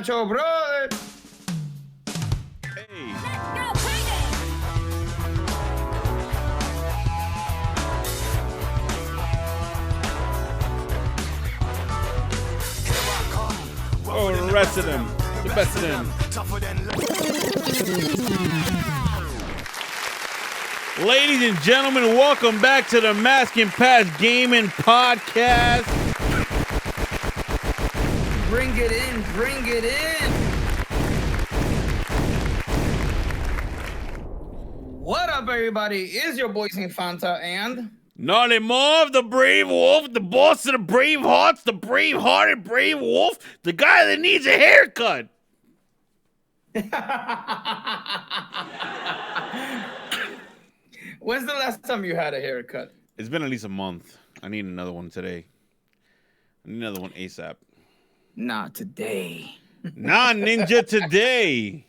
Nacho, brother. Hey. Oh, the rest of them. The best of them. Ladies and gentlemen, welcome back to the masknpatch Gaming Podcast. Bring it in, bring it in. What up, everybody? It's your boy Sinfanta and... Gnarly Marv, the brave wolf, the boss of the brave hearts, the brave-hearted brave wolf, the guy that needs a haircut. When's the last time you had a haircut? It's been at least a month. I need another one today. I need another one ASAP. Not today. Nah, Ninja today.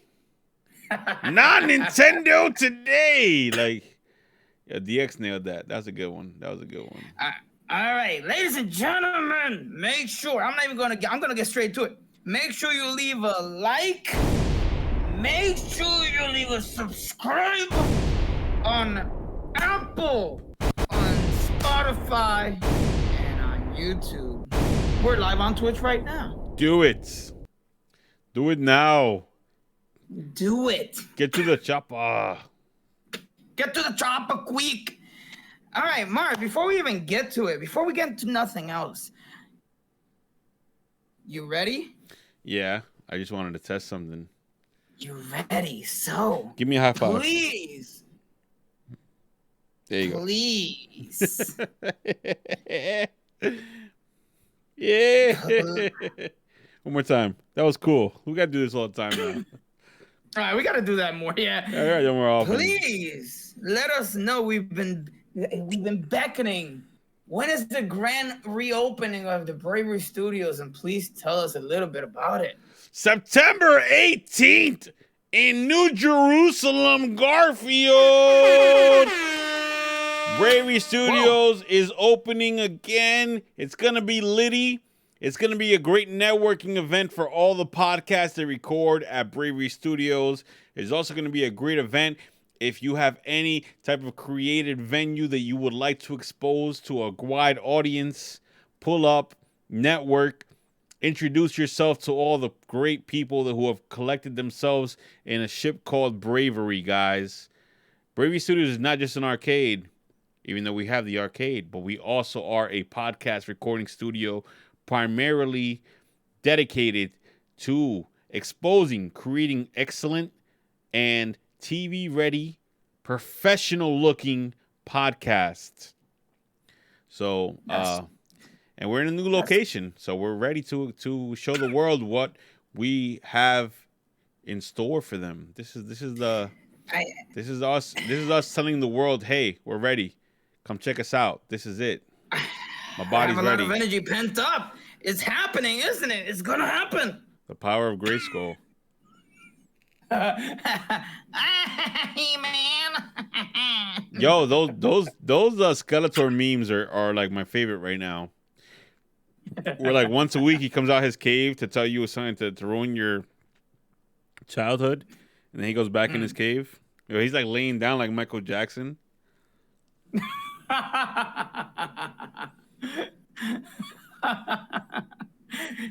Nah, Nintendo today. Like, yeah, DX nailed that. That was a good one. That was a good one. All right, ladies and gentlemen, make sure, I'm going to get straight to it. Make sure you leave a like. Make sure you leave a subscribe on Apple, on Spotify, and on YouTube. We're live on Twitch right now. Do it. Do it now. Do it. Get to the chopper. Get to the chopper quick. All right, Mark, before we even get to it, before we get to nothing else, you ready? Yeah, I just wanted to test something. You ready? So, give me a high five. Please. There you Please. go. Yeah. One more time. That was cool. We got to do this all the time now. All right, we got to do that more. Yeah. All right, more often. Please let us know. We've been beckoning. When is the grand reopening of the Bravery Studios? And please tell us a little bit about it. September 18th in New Jerusalem, Garfield. Bravery Studios is opening again. It's going to be litty. It's going to be a great networking event for all the podcasts that record at Bravery Studios. It's also going to be a great event if you have any type of creative venue that you would like to expose to a wide audience. Pull up, network, introduce yourself to all the great people who have collected themselves in a ship called Bravery, guys. Bravery Studios is not just an arcade, even though we have the arcade, but we also are a podcast recording studio primarily dedicated to exposing, creating excellent and TV-ready, professional-looking podcasts. So, and we're in a new location, so we're ready to show the world what we have in store for them. This is us telling the world, hey, we're ready. Come check us out. This is it. My body's ready. I have a lot of energy pent up. It's happening, isn't it? It's gonna happen. The power of Grayskull. Hey, man. Yo, those Skeletor memes are like my favorite right now. Where like once a week he comes out his cave to tell you something to ruin your childhood, and then he goes back in his cave. Yo, he's like laying down like Michael Jackson.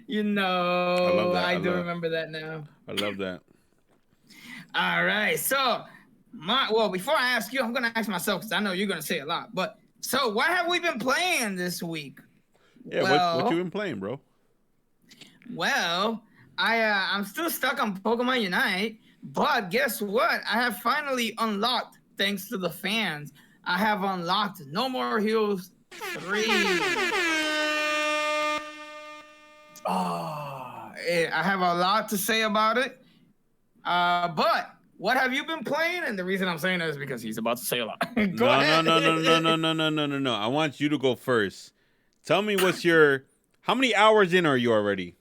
You know, I do remember that now. I love that. All right, so before I ask you, I'm gonna ask myself because I know you're gonna say a lot. But so, what have we been playing this week? Yeah, what you been playing, bro? Well, I'm still stuck on Pokemon Unite, but guess what? I have finally unlocked, thanks to the fans. I have unlocked No More Heroes 3. Oh, I have a lot to say about it. But what have you been playing? And the reason I'm saying that is because he's about to say a lot. Go ahead. No. I want you to go first. Tell me how many hours in are you already?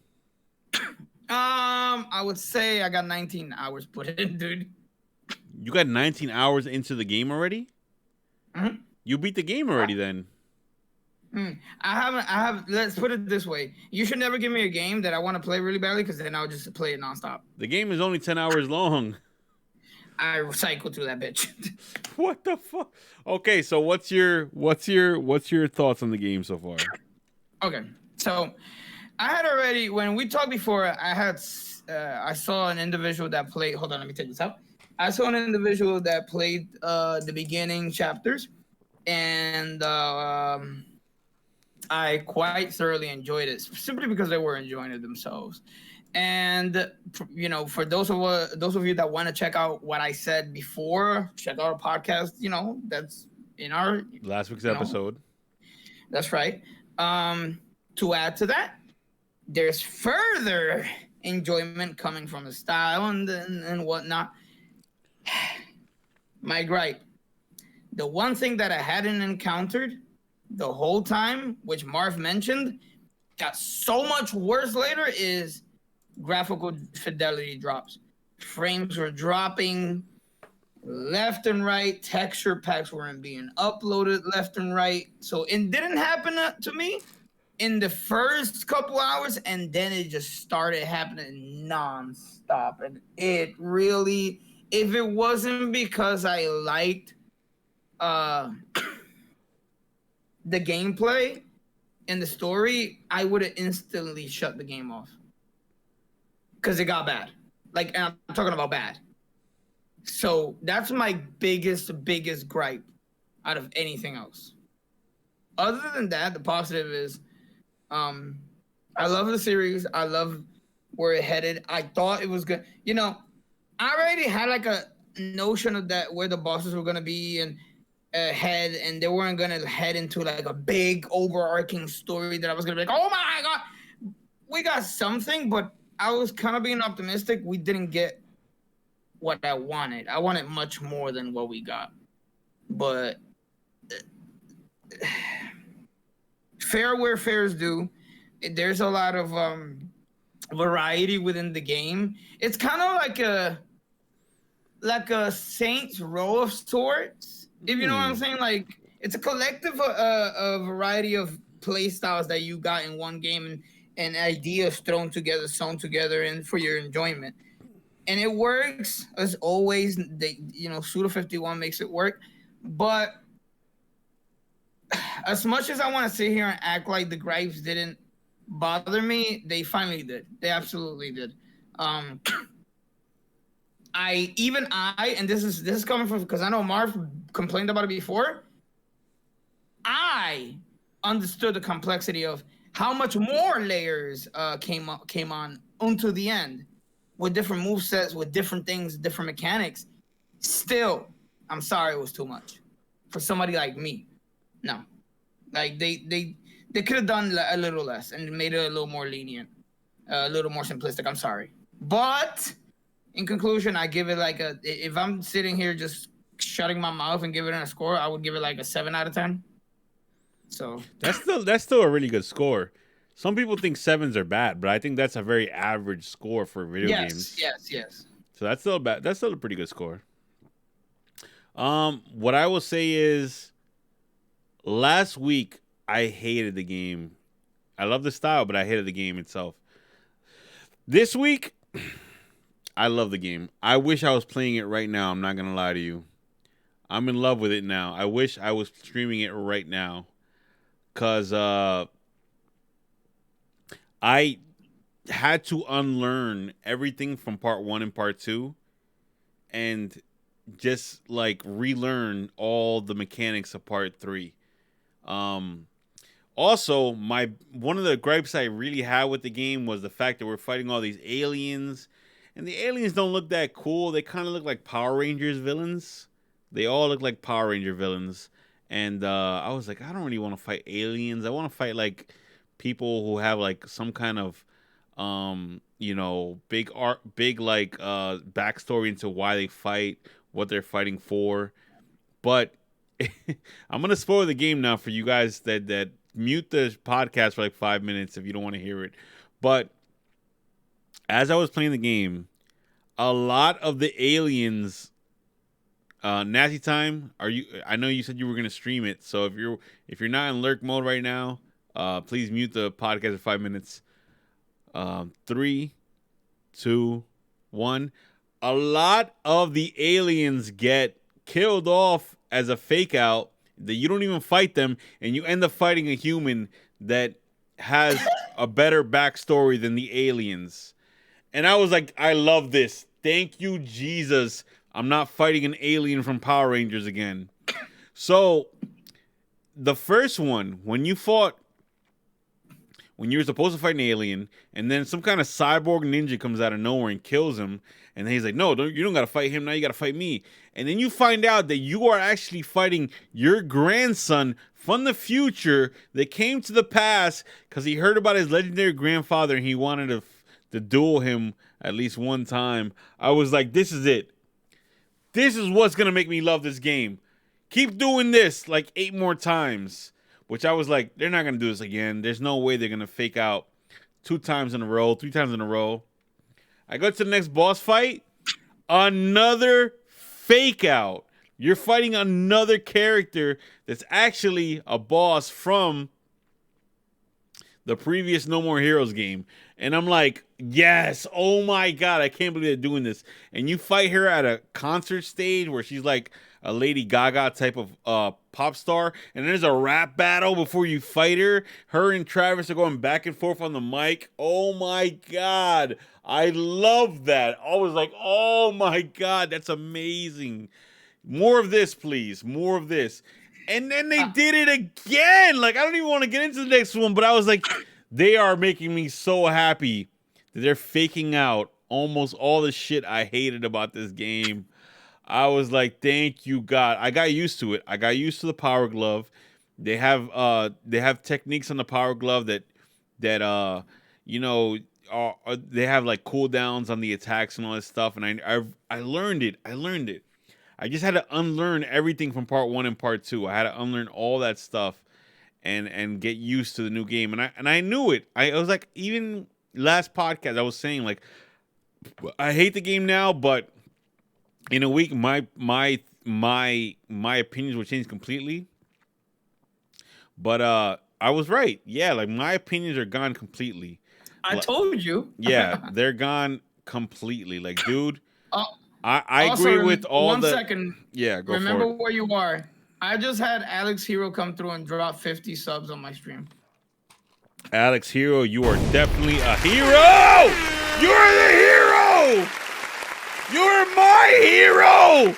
I would say I got 19 hours put in, dude. You got 19 hours into the game already? Mm-hmm. You beat the game already then? I have. Let's put it this way: you should never give me a game that I want to play really badly, because then I'll just play it nonstop. The game is only 10 hours long. I cycle through that bitch. What the fuck? Okay, so what's your thoughts on the game so far? Okay, so I had already, when we talked before, I saw an individual that played. Hold on, let me take this out. I saw an individual that played the beginning chapters, and I quite thoroughly enjoyed it, simply because they were enjoying it themselves. And for those of you that want to check out what I said before, check out our podcast. That's in our Last week's you know episode. that's right. To add to that, there's further enjoyment coming from the style and whatnot. My gripe, the one thing that I hadn't encountered the whole time, which Marv mentioned, got so much worse later, is graphical fidelity drops. Frames were dropping left and right. Texture packs weren't being uploaded left and right. So it didn't happen to me in the first couple hours, and then it just started happening nonstop. And it really, if it wasn't because I liked uh the gameplay and the story, I would have instantly shut the game off, because it got bad. Like, and I'm talking about bad. So that's my biggest gripe out of anything else. Other than that, the positive is, I love the series. I love where it headed. I thought it was good. I already had like a notion of that, where the bosses were gonna be and head, and they weren't gonna head into like a big overarching story that I was gonna be like, oh my god, we got something. But I was kind of being optimistic. We didn't get what I wanted. I wanted much more than what we got. But fair where fair's due. There's a lot of variety within the game. It's kind of like a Saints Row of sorts, if you know what I'm saying. Like, it's a collective a variety of play styles that you got in one game, and ideas thrown together, sewn together, and for your enjoyment. And it works as always. Suda 51 makes it work. But as much as I want to sit here and act like the gripes didn't bother me, they finally did. They absolutely did. And this is coming from, because I know Marv complained about it before. I understood the complexity of how much more layers came on onto the end, with different movesets, with different things, different mechanics. Still, I'm sorry, it was too much for somebody like me. No, like they could have done a little less and made it a little more lenient, a little more simplistic. I'm sorry, but in conclusion, I give it like if I'm sitting here just shutting my mouth and giving it a score, I would give it like a 7 out of 10. So That's still a really good score. Some people think 7s are bad, but I think that's a very average score for video games. Yes. So that's still bad. That's still a pretty good score. What I will say is, last week I hated the game. I love the style, but I hated the game itself. This week, I love the game. I wish I was playing it right now. I'm not gonna lie to you. I'm in love with it now. I wish I was streaming it right now, cause I had to unlearn everything from part 1 and part 2, and just like relearn all the mechanics of part 3. Also, one of the gripes I really had with the game was the fact that we're fighting all these aliens, and the aliens don't look that cool. They kind of look like Power Rangers villains. They all look like Power Ranger villains, and I was like, I don't really want to fight aliens. I want to fight like people who have like some kind of big backstory into why they fight, what they're fighting for. But I'm gonna spoil the game now for you guys that mute the podcast for like 5 minutes if you don't want to hear it. But as I was playing the game, a lot of the aliens Nazi time. Are you? I know you said you were gonna stream it. So if you're not in lurk mode right now, please mute the podcast for 5 minutes. 3, 2, 1. A lot of the aliens get killed off as a fake out that you don't even fight them, and you end up fighting a human that has a better backstory than the aliens. And I was like, I love this. Thank you, Jesus. I'm not fighting an alien from Power Rangers again. So, the first one, when you were supposed to fight an alien, and then some kind of cyborg ninja comes out of nowhere and kills him, and then he's like, no, you don't got to fight him now, you got to fight me. And then you find out that you are actually fighting your grandson from the future that came to the past because he heard about his legendary grandfather and he wanted to duel him at least one time. I was like, this is it. This is what's going to make me love this game. Keep doing this like 8 more times. Which I was like, they're not going to do this again. There's no way they're going to fake out 2 times in a row, 3 times in a row. I go to the next boss fight. Another fake out. You're fighting another character that's actually a boss from the previous No More Heroes game. And I'm like, yes, oh my God, I can't believe they're doing this. And you fight her at a concert stage where she's like a Lady Gaga type of pop star. And there's a rap battle before you fight her. Her and Travis are going back and forth on the mic. Oh my God, I love that. I was like, oh my God, that's amazing. More of this, please. More of this. And then they did it again. Like, I don't even want to get into the next one, but I was like, they are making me so happy that they're faking out almost all the shit I hated about this game. I was like, thank you, God. I got used to it. I got used to the Power Glove. They have techniques on the Power Glove that you know, they have like cooldowns on the attacks and all this stuff. And I learned it. I just had to unlearn everything from part 1 and part 2. I had to unlearn all that stuff and get used to the new game. And I knew it. I was like, even last podcast, I was saying like, I hate the game now, but in a week, my opinions will change completely. But I was right. Yeah, like my opinions are gone completely. I told you. Yeah, they're gone completely. Like, dude. I Also, agree with all one the... 1 second. Yeah, go Remember for it. where you are. I just had Alex Hero come through and drop 50 subs on my stream. Alex Hero, you are definitely a hero! You're the hero! You're my hero!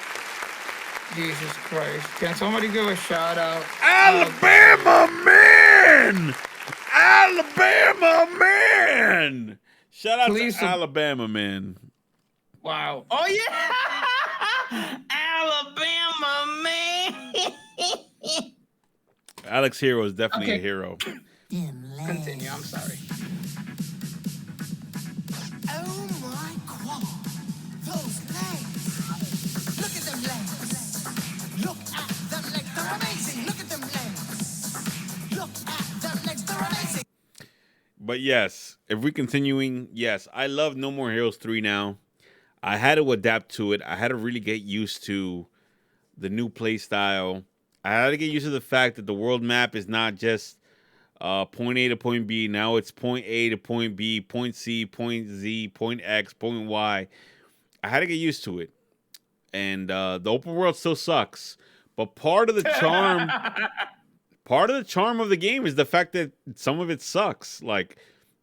Jesus Christ. Can somebody give a shout out? Alabama man! Alabama man! Shout out to Alabama man. Wow. Oh, yeah! Alabama, man! Alex Hero is definitely a hero. Continue, I'm sorry. Oh, my God. Those legs. Look at them legs. Look at them legs. They're amazing. Look at them legs. Look at them legs. They're amazing. But yes, if we're continuing, yes, I love No More Heroes 3 now. I had to adapt to it. I had to really get used to the new play style. I had to get used to the fact that the world map is not just point A to point B. Now it's point A to point B, point C, point Z, point X, point Y. I had to get used to it. And the open world still sucks. But part of the charm of the game is the fact that some of it sucks. Like,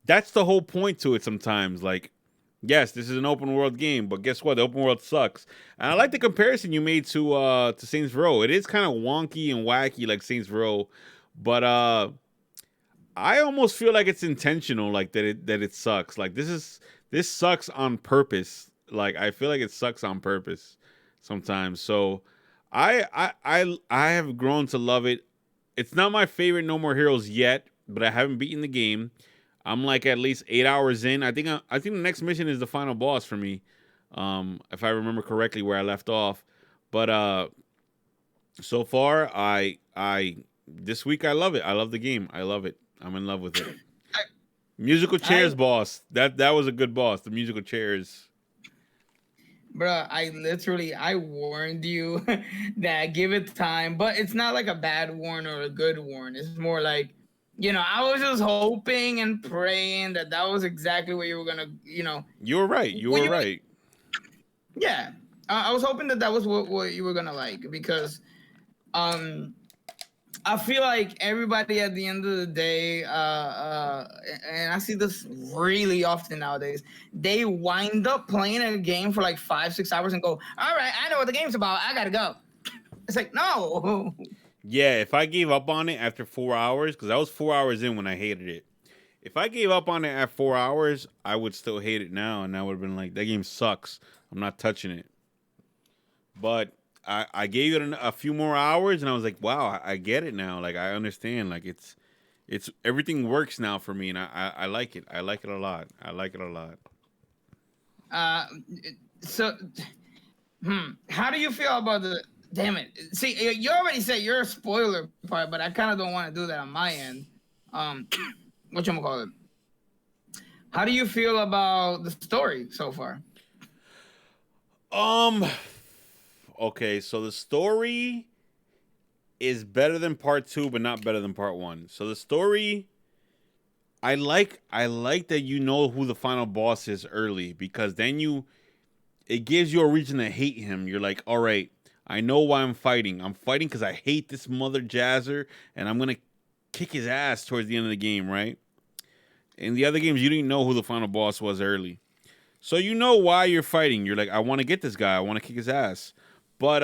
that's the whole point to it sometimes. Like, yes, this is an open world game, but guess what? The open world sucks. And I like the comparison you made to Saints Row. It is kind of wonky and wacky like Saints Row, but I almost feel like it's intentional, like that it sucks. Like this sucks on purpose. Like I feel like it sucks on purpose sometimes. So I have grown to love it. It's not my favorite No More Heroes yet, but I haven't beaten the game. I'm like at least 8 hours in. I think the next mission is the final boss for me, if I remember correctly where I left off. But so far, this week I love it. I love the game. I love it. I'm in love with it. Musical chairs boss. That was a good boss. The musical chairs. Bruh, I warned you that give it time, but it's not like a bad warn or a good warn. It's more like, I was just hoping and praying that that was exactly what you were gonna, You were right. You when were you, right. yeah, I was hoping that that was what you were gonna like because, um, I feel like everybody at the end of the day, and I see this really often nowadays, they wind up playing a game for like 5, 6 hours and go, all right, I know what the game's about. I gotta go. It's like, no. Yeah, if I gave up on it after 4 hours, because I was 4 hours in when I hated it. If I gave up on it at 4 hours, I would still hate it now, and I would have been like, that game sucks. I'm not touching it. But I gave it a few more hours, and I was like, wow, I get it now. Like I understand. Like it's everything works now for me, and I like it. I like it a lot. I like it a lot. Uh, so, how do you feel about the? Damn it! See, you already said you're a spoiler part, but I kind of don't want to do that on my end. Um, what you call it? How do you feel about the story so far? Um. Okay, so the story is better than part two, but not better than part one. So the story, I like that you know who the final boss is early because then it gives you a reason to hate him. You're like, all right, I know why I'm fighting. I'm fighting because I hate this mother jazzer, and I'm gonna kick his ass towards the end of the game, right? In the other games, you didn't know who the final boss was early, so you know why you're fighting. You're like, I want to get this guy. I want to kick his ass, but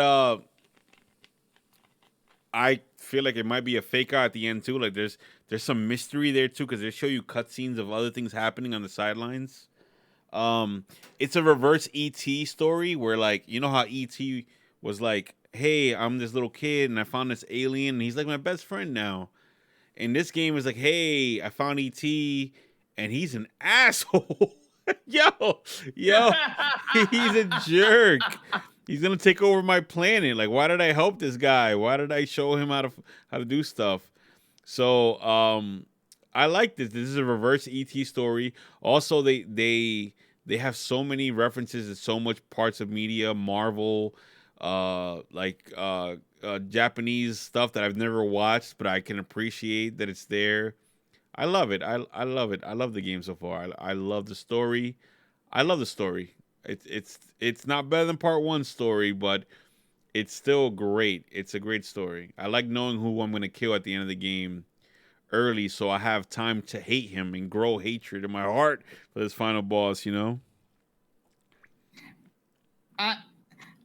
I feel like it might be a fake out at the end too. Like there's some mystery there too because they show you cutscenes of other things happening on the sidelines. It's a reverse ET story where like you know how ET was like, hey, I'm this little kid and I found this alien and he's like my best friend now. And this game is like, hey, I found ET and he's an asshole. yo, yo, he's a jerk. He's gonna take over my planet. Like, why did I help this guy? Why did I show him how to do stuff? So, I like this. This is a reverse ET story. Also, they have so many references to so much parts of media, Marvel, Japanese stuff that I've never watched, but I can appreciate that it's there. I love it. I love it. I love the game so far. I love the story. I love the story. It's not better than part one story, but it's still great. It's a great story. I like knowing who I'm gonna kill at the end of the game early, so I have time to hate him and grow hatred in my heart for this final boss. You know. I,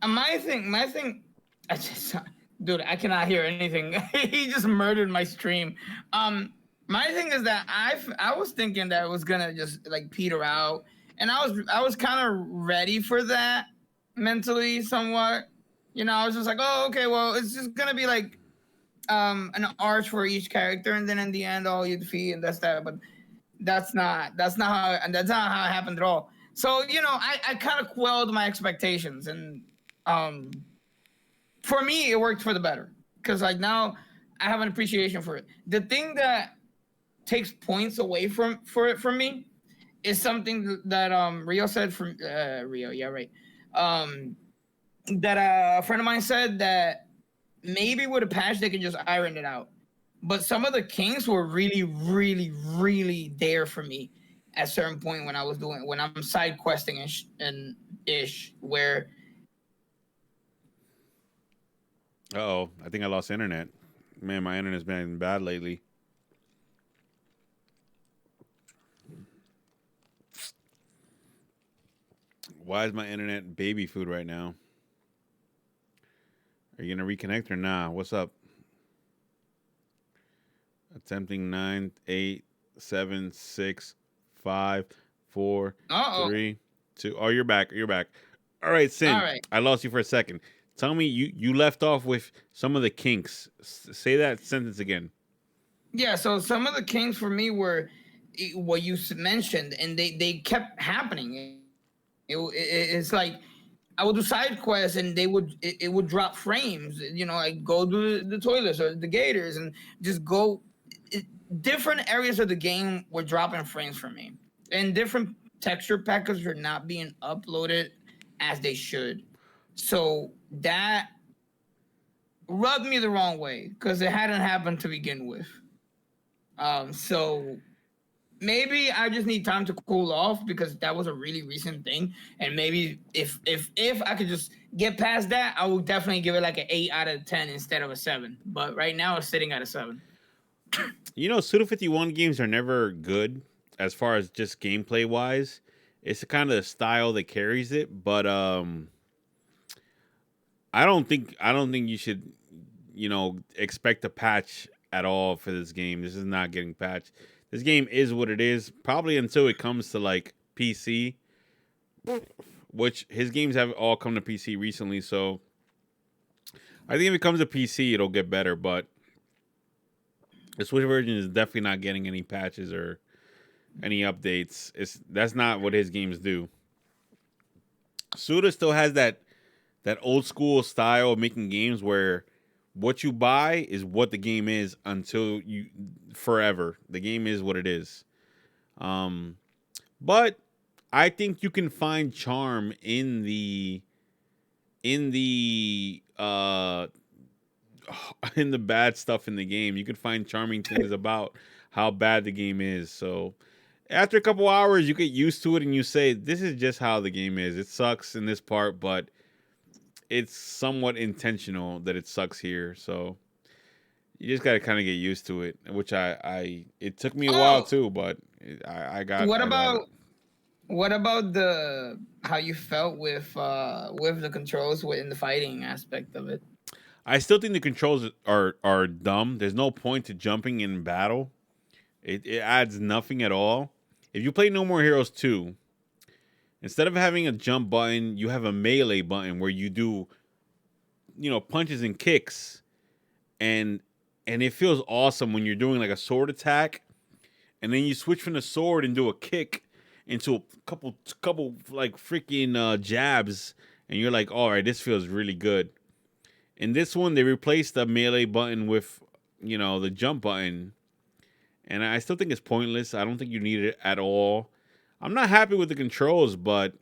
my thing, I just, dude, I cannot hear anything. He just murdered my stream. My thing is that I was thinking that it was gonna just like peter out, and I was kind of ready for that mentally, somewhat. I was just like, oh, okay, well, it's just gonna be like an arch for each character, and then in the end, all you defeat, and that's that. But that's not how it happened at all. So I kind of quelled my expectations, and um, for me, it worked for the better because like now I have an appreciation for it. The thing that takes points away from me is something that Rio said from Rio, yeah, right. Um, that a friend of mine said that maybe with a patch they can just iron it out. But some of the kings were really, really, really there for me at a certain point when I'm side questing and ish where Oh, I think I lost internet. Man, my internet's been bad lately. Why is my internet baby food right now? Are you gonna reconnect or nah? What's up? Attempting 9, 8, 7, 6, 5, 4, 3, 2. Oh, you're back. You're back. All right, all Sin. right. I lost you for a second. Tell me, you left off with some of the kinks. Say that sentence again. Yeah, so some of the kings for me were what you mentioned, and they kept happening. It's like I would do side quests, and it would drop frames. Like go to the toilets or the gators, and just go. Different areas of the game were dropping frames for me, and different texture packets were not being uploaded as they should. So that rubbed me the wrong way because it hadn't happened to begin with. So maybe I just need time to cool off because that was a really recent thing. And maybe if I could just get past that, I would definitely give it like an 8 out of 10 instead of a 7. But right now it's sitting at a 7. You know, Suda 51 games are never good as far as just gameplay wise. It's the kind of style that carries it, but I don't think you should, expect a patch at all for this game. This is not getting patched. This game is what it is, probably until it comes to like PC, which his games have all come to PC recently, so I think if it comes to PC it'll get better, but the Switch version is definitely not getting any patches or any updates. That's not what his games do. Suda still has that old school style of making games where what you buy is what the game is until you forever. The game is what it is. But I think you can find charm in the in the bad stuff in the game. You can find charming things about how bad the game is. So after a couple hours, you get used to it and you say, this is just how the game is. It sucks in this part, but it's somewhat intentional that it sucks here. So you just got to kind of get used to it, which it took me a while too, but I got What I got about it. what about the how you felt with the controls in the fighting aspect of it? I still think the controls are dumb. There's no point to jumping in battle. It adds nothing at all. If you play No More Heroes 2, instead of having a jump button, you have a melee button where you do, punches and kicks, and it feels awesome when you're doing like a sword attack, and then you switch from the sword and do a kick into a couple like freaking jabs, and you're like, all right, this feels really good. In this one, they replaced the melee button with, the jump button, and I still think it's pointless. I don't think you need it at all. I'm not happy with the controls, but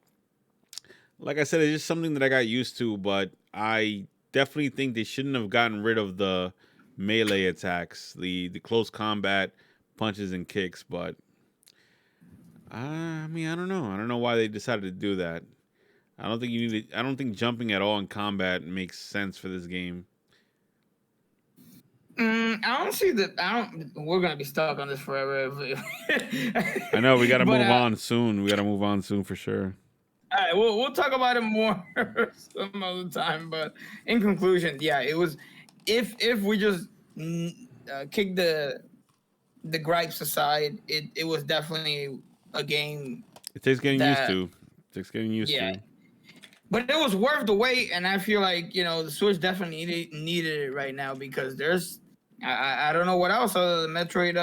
like I said, it's just something that I got used to. But I definitely think they shouldn't have gotten rid of the melee attacks, the close combat punches and kicks. But I mean, I don't know. I don't know why they decided to do that. I don't think you need I don't think jumping at all in combat makes sense for this game. I don't see that. I don't. We're gonna be stuck on this forever. I know we got to But move on soon. We got to move on soon for sure. all right, we'll talk about it more some other time. But in conclusion, yeah, it was. If we just kick the gripes aside, it was definitely a game It takes getting used that to. It takes getting used yeah, to. but it was worth the wait, and I feel like the Switch definitely needed it right now because there's I don't know what else other than Metroid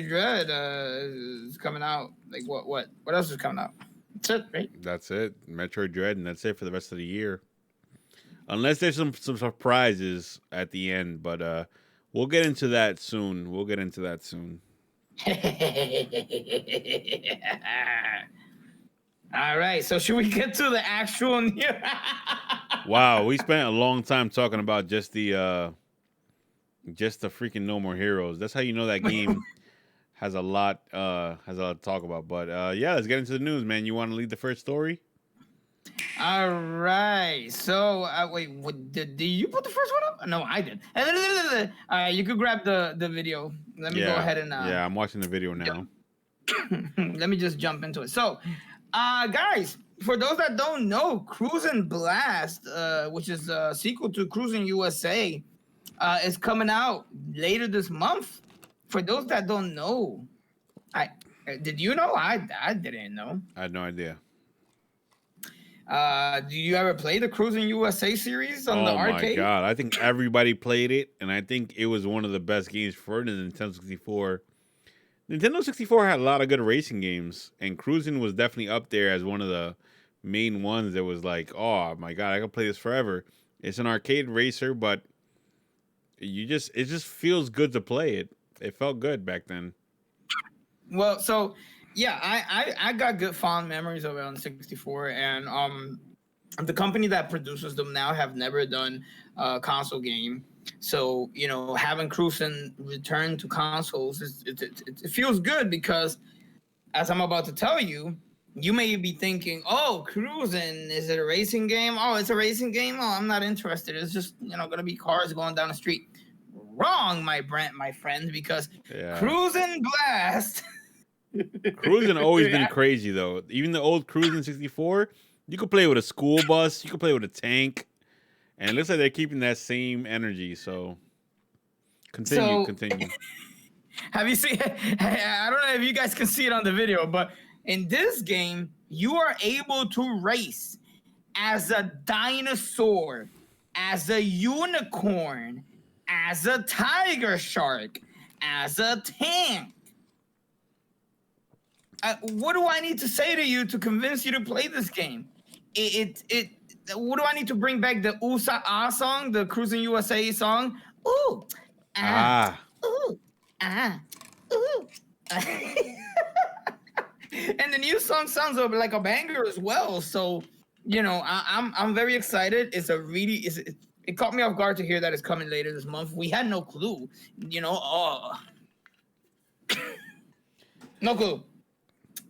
Dread is coming out. Like what else is coming out? That's it, right? That's it. Metroid Dread, and that's it for the rest of the year. Unless there's some surprises at the end, but we'll get into that soon. We'll get into that soon. All right, so should we get to the actual news? Wow, we spent a long time talking about just the freaking No More Heroes. That's how you know that game has a lot to talk about. But yeah, let's get into the news, man. You want to lead the first story? All right. So wait, did you put the first one up? No, I did. You could grab the video. Let me go ahead and yeah, I'm watching the video now. let me just jump into it. So, guys, for those that don't know, Cruisin' Blast, which is a sequel to Cruisin' USA, is coming out later this month. For those that don't know, did you know? I didn't know. I had no idea. Do you ever play the Cruisin' USA series on the arcade? Oh my god, I think everybody played it, and I think it was one of the best games for the Nintendo 64. Nintendo 64 had a lot of good racing games, and Cruisin' was definitely up there as one of the main ones that was like, oh my god, I can play this forever. It's an arcade racer, but it just feels good to play it. It felt good back then. Well, so yeah, I got good fond memories of it on 64, and the company that produces them now have never done a console game. So having Cruisen return to consoles it feels good because, as I'm about to tell you, you may be thinking, "Oh, Cruisen, is it a racing game? Oh, it's a racing game. Oh, I'm not interested. It's just gonna be cars going down the street." Wrong, my friend, because Yeah. Cruisen Blast. Cruising always been crazy though. Even the old Cruising 64, you could play with a school bus, you could play with a tank, and it looks like they're keeping that same energy. So continue, So, continue. have you seen? I don't know if you guys can see it on the video, but in this game, you are able to race as a dinosaur, as a unicorn, as a tiger shark, as a tank. What do I need to say to you to convince you to play this game? It what do I need to bring back the USA Ah song, the Cruising USA song? Ooh, ah, Ah, ooh, ah, ooh. And the new song sounds like a banger as well. So, I'm very excited. It caught me off guard to hear that it's coming later this month. We had no clue. No clue.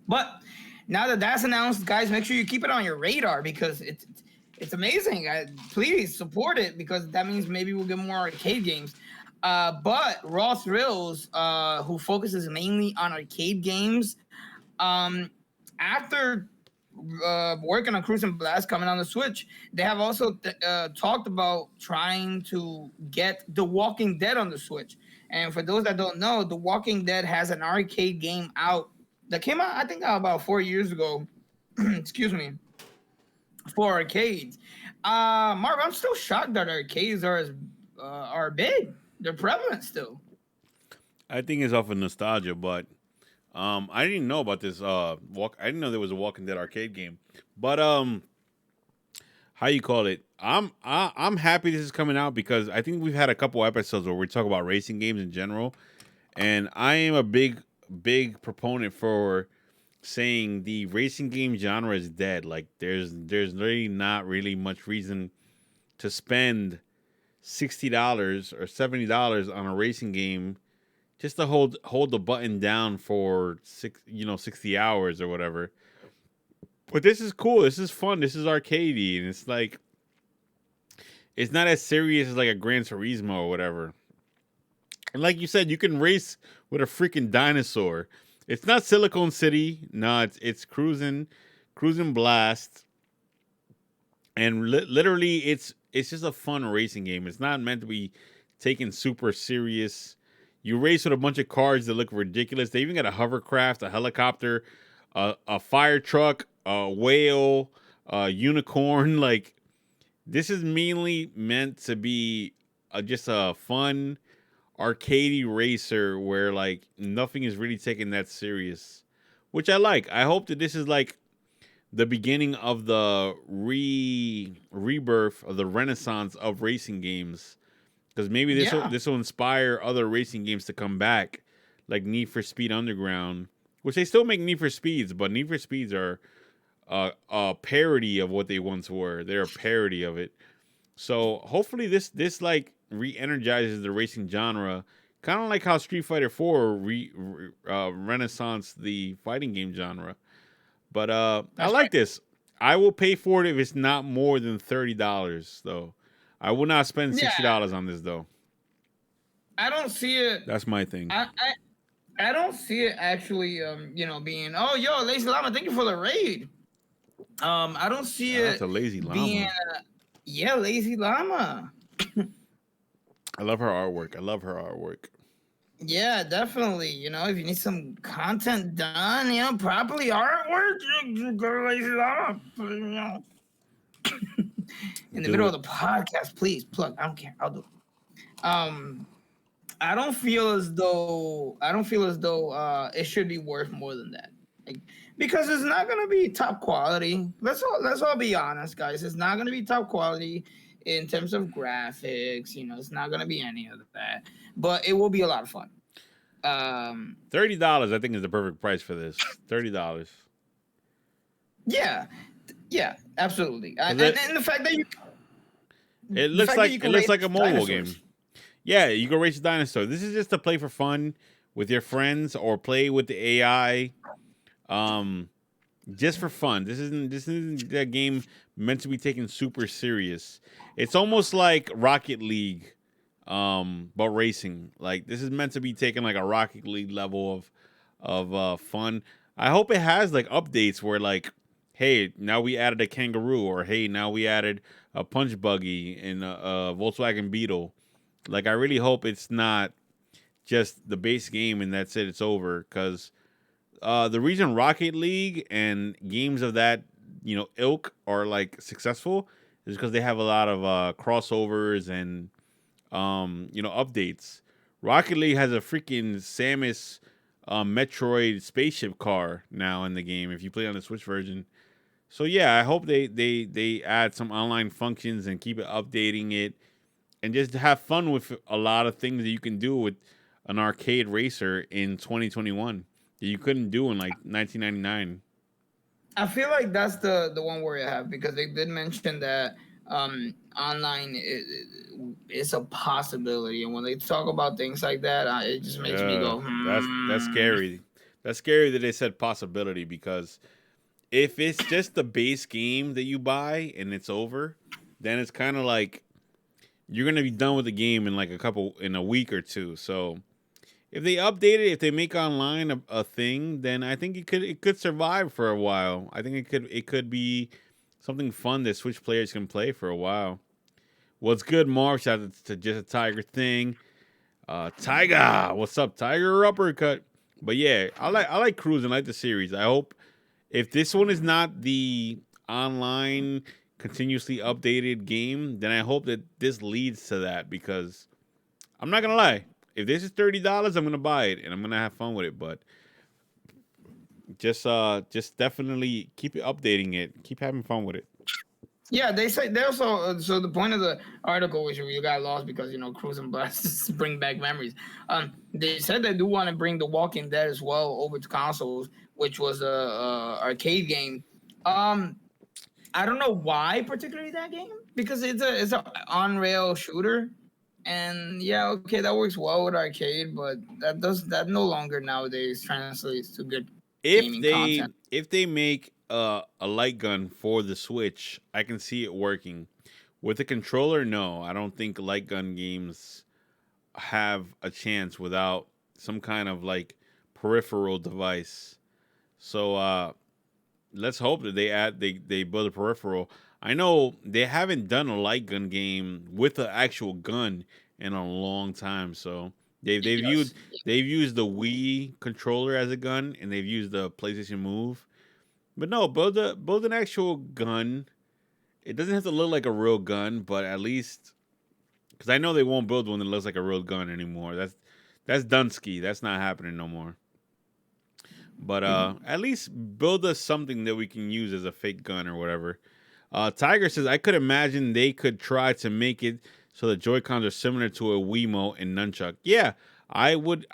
But now that that's announced, guys, make sure you keep it on your radar because it's amazing. Please support it because that means maybe we'll get more arcade games. But Raw Thrills, who focuses mainly on arcade games, after working on Cruise and Blast coming on the Switch, they have also talked about trying to get The Walking Dead on the Switch. And for those that don't know, The Walking Dead has an arcade game out that came out, I think, about 4 years ago. Excuse me, for arcades. Marv, I'm still shocked that arcades are big. They're prevalent still. I think it's off of nostalgia, but I didn't know about this I didn't know there was a Walking Dead arcade game. But how you call it? I'm happy this is coming out because I think we've had a couple episodes where we talk about racing games in general, and I am a big proponent for saying the racing game genre is dead. Like there's really not really much reason to spend $60 or $70 on a racing game just to hold the button down for 60 hours or whatever. But this is cool. This is fun. This is arcadey, and it's like it's not as serious as like a Gran Turismo or whatever. And like you said, you can race with a freaking dinosaur. It's not Silicon City. No, it's Cruising Blast, and literally it's just a fun racing game. It's not meant to be taken super serious. You race with a bunch of cars that look ridiculous. They even got a hovercraft, a helicopter, a fire truck, a whale, a unicorn. Like this is mainly meant to be just a fun arcadey racer where like nothing is really taken that serious, which I like. I hope that this is like the beginning of the rebirth of the renaissance of racing games, because maybe this will inspire other racing games to come back, like Need for Speed Underground, which they still make Need for Speeds, but Need for Speeds are a parody of what they once were. They're a parody of it. So hopefully this like re-energizes the racing genre, kind of like how Street Fighter 4 renaissance the fighting game genre. But I like this. I will pay for it if it's not more than $30 though. I will not spend $60 on this though. I don't see it. That's my thing. I don't see it actually being, oh, yo, Lazy Llama, thank you for the raid. I don't see it. That's a Lazy Llama. Being, yeah, Lazy Llama. I love her artwork. Yeah, definitely. If you need some content done, properly artwork, you go to Lazy Llama. In the middle of the podcast, please plug. I don't care. I'll do it. I don't feel as though it should be worth more than that. Because it's not gonna be top quality. Let's all be honest, guys. It's not gonna be top quality in terms of graphics. It's not gonna be any of that. But it will be a lot of fun. $30, I think, is the perfect price for this. $30. Yeah, yeah, absolutely. Because And the fact that you it the looks fact that like you it can looks raise like a mobile game. dinosaurs. Yeah, you go race a dinosaur. This is just to play for fun with your friends or play with the AI. Um, just for fun. This isn't a game meant to be taken super serious. It's almost like Rocket League, but racing. Like this is meant to be taken like a Rocket League level of fun. I hope it has like updates where like, hey, now we added a kangaroo, or hey, now we added a punch buggy and a Volkswagen Beetle. Like I really hope it's not just the base game and that's it. It's over because the reason Rocket League and games of that ilk are like successful is because they have a lot of crossovers and updates. Rocket League has a freaking Samus Metroid spaceship car now in the game if you play on the Switch version. So yeah, I hope they add some online functions and keep it updating it and just have fun with a lot of things that you can do with an arcade racer in 2021 that you couldn't do in like 1999. I feel like that's the one worry I have because they did mention that online is a possibility, and when they talk about things like that, it just makes me go, That's hmm. scary. That's scary that they said possibility because if it's just the base game that you buy and it's over, then it's kind of like you're gonna be done with the game in like in a week or two. So if they update it, if they make online a thing, then I think it could survive for a while. I think it could be something fun that Switch players can play for a while. What's good, Mark? Shout out to Just a Tiger thing. Tiger, what's up, Tiger Uppercut? But yeah, I like Cruising, I like the series. I hope if this one is not the online continuously updated game, then I hope that this leads to that because I'm not gonna lie. If this is $30, I'm gonna buy it and I'm gonna have fun with it. But just definitely keep updating it, keep having fun with it. Yeah, they say they also so the point of the article which you got lost because cruising blasts bring back memories. They said they do want to bring The Walking Dead as well over to consoles, which was a arcade game. Um, I don't know why particularly that game because it's a on rail shooter, and yeah, okay, that works well with arcade, but that no longer nowadays translates to good If gaming they content. if they make a light gun for the Switch, I can see it working. With a controller, no, I don't think light gun games have a chance without some kind of like peripheral device. So let's hope that they build a peripheral. I know they haven't done a light gun game with an actual gun in a long time, so they've used Yes. they've used the Wii controller as a gun and they've used the PlayStation Move. But no, build an actual gun. It doesn't have to look like a real gun, but at least because I know they won't build one that looks like a real gun anymore. That's Dunsky. That's not happening no more. But at least build us something that we can use as a fake gun or whatever. Tiger says I could imagine they could try to make it so the Joy Cons are similar to a Wiimote and nunchuck. Yeah, I would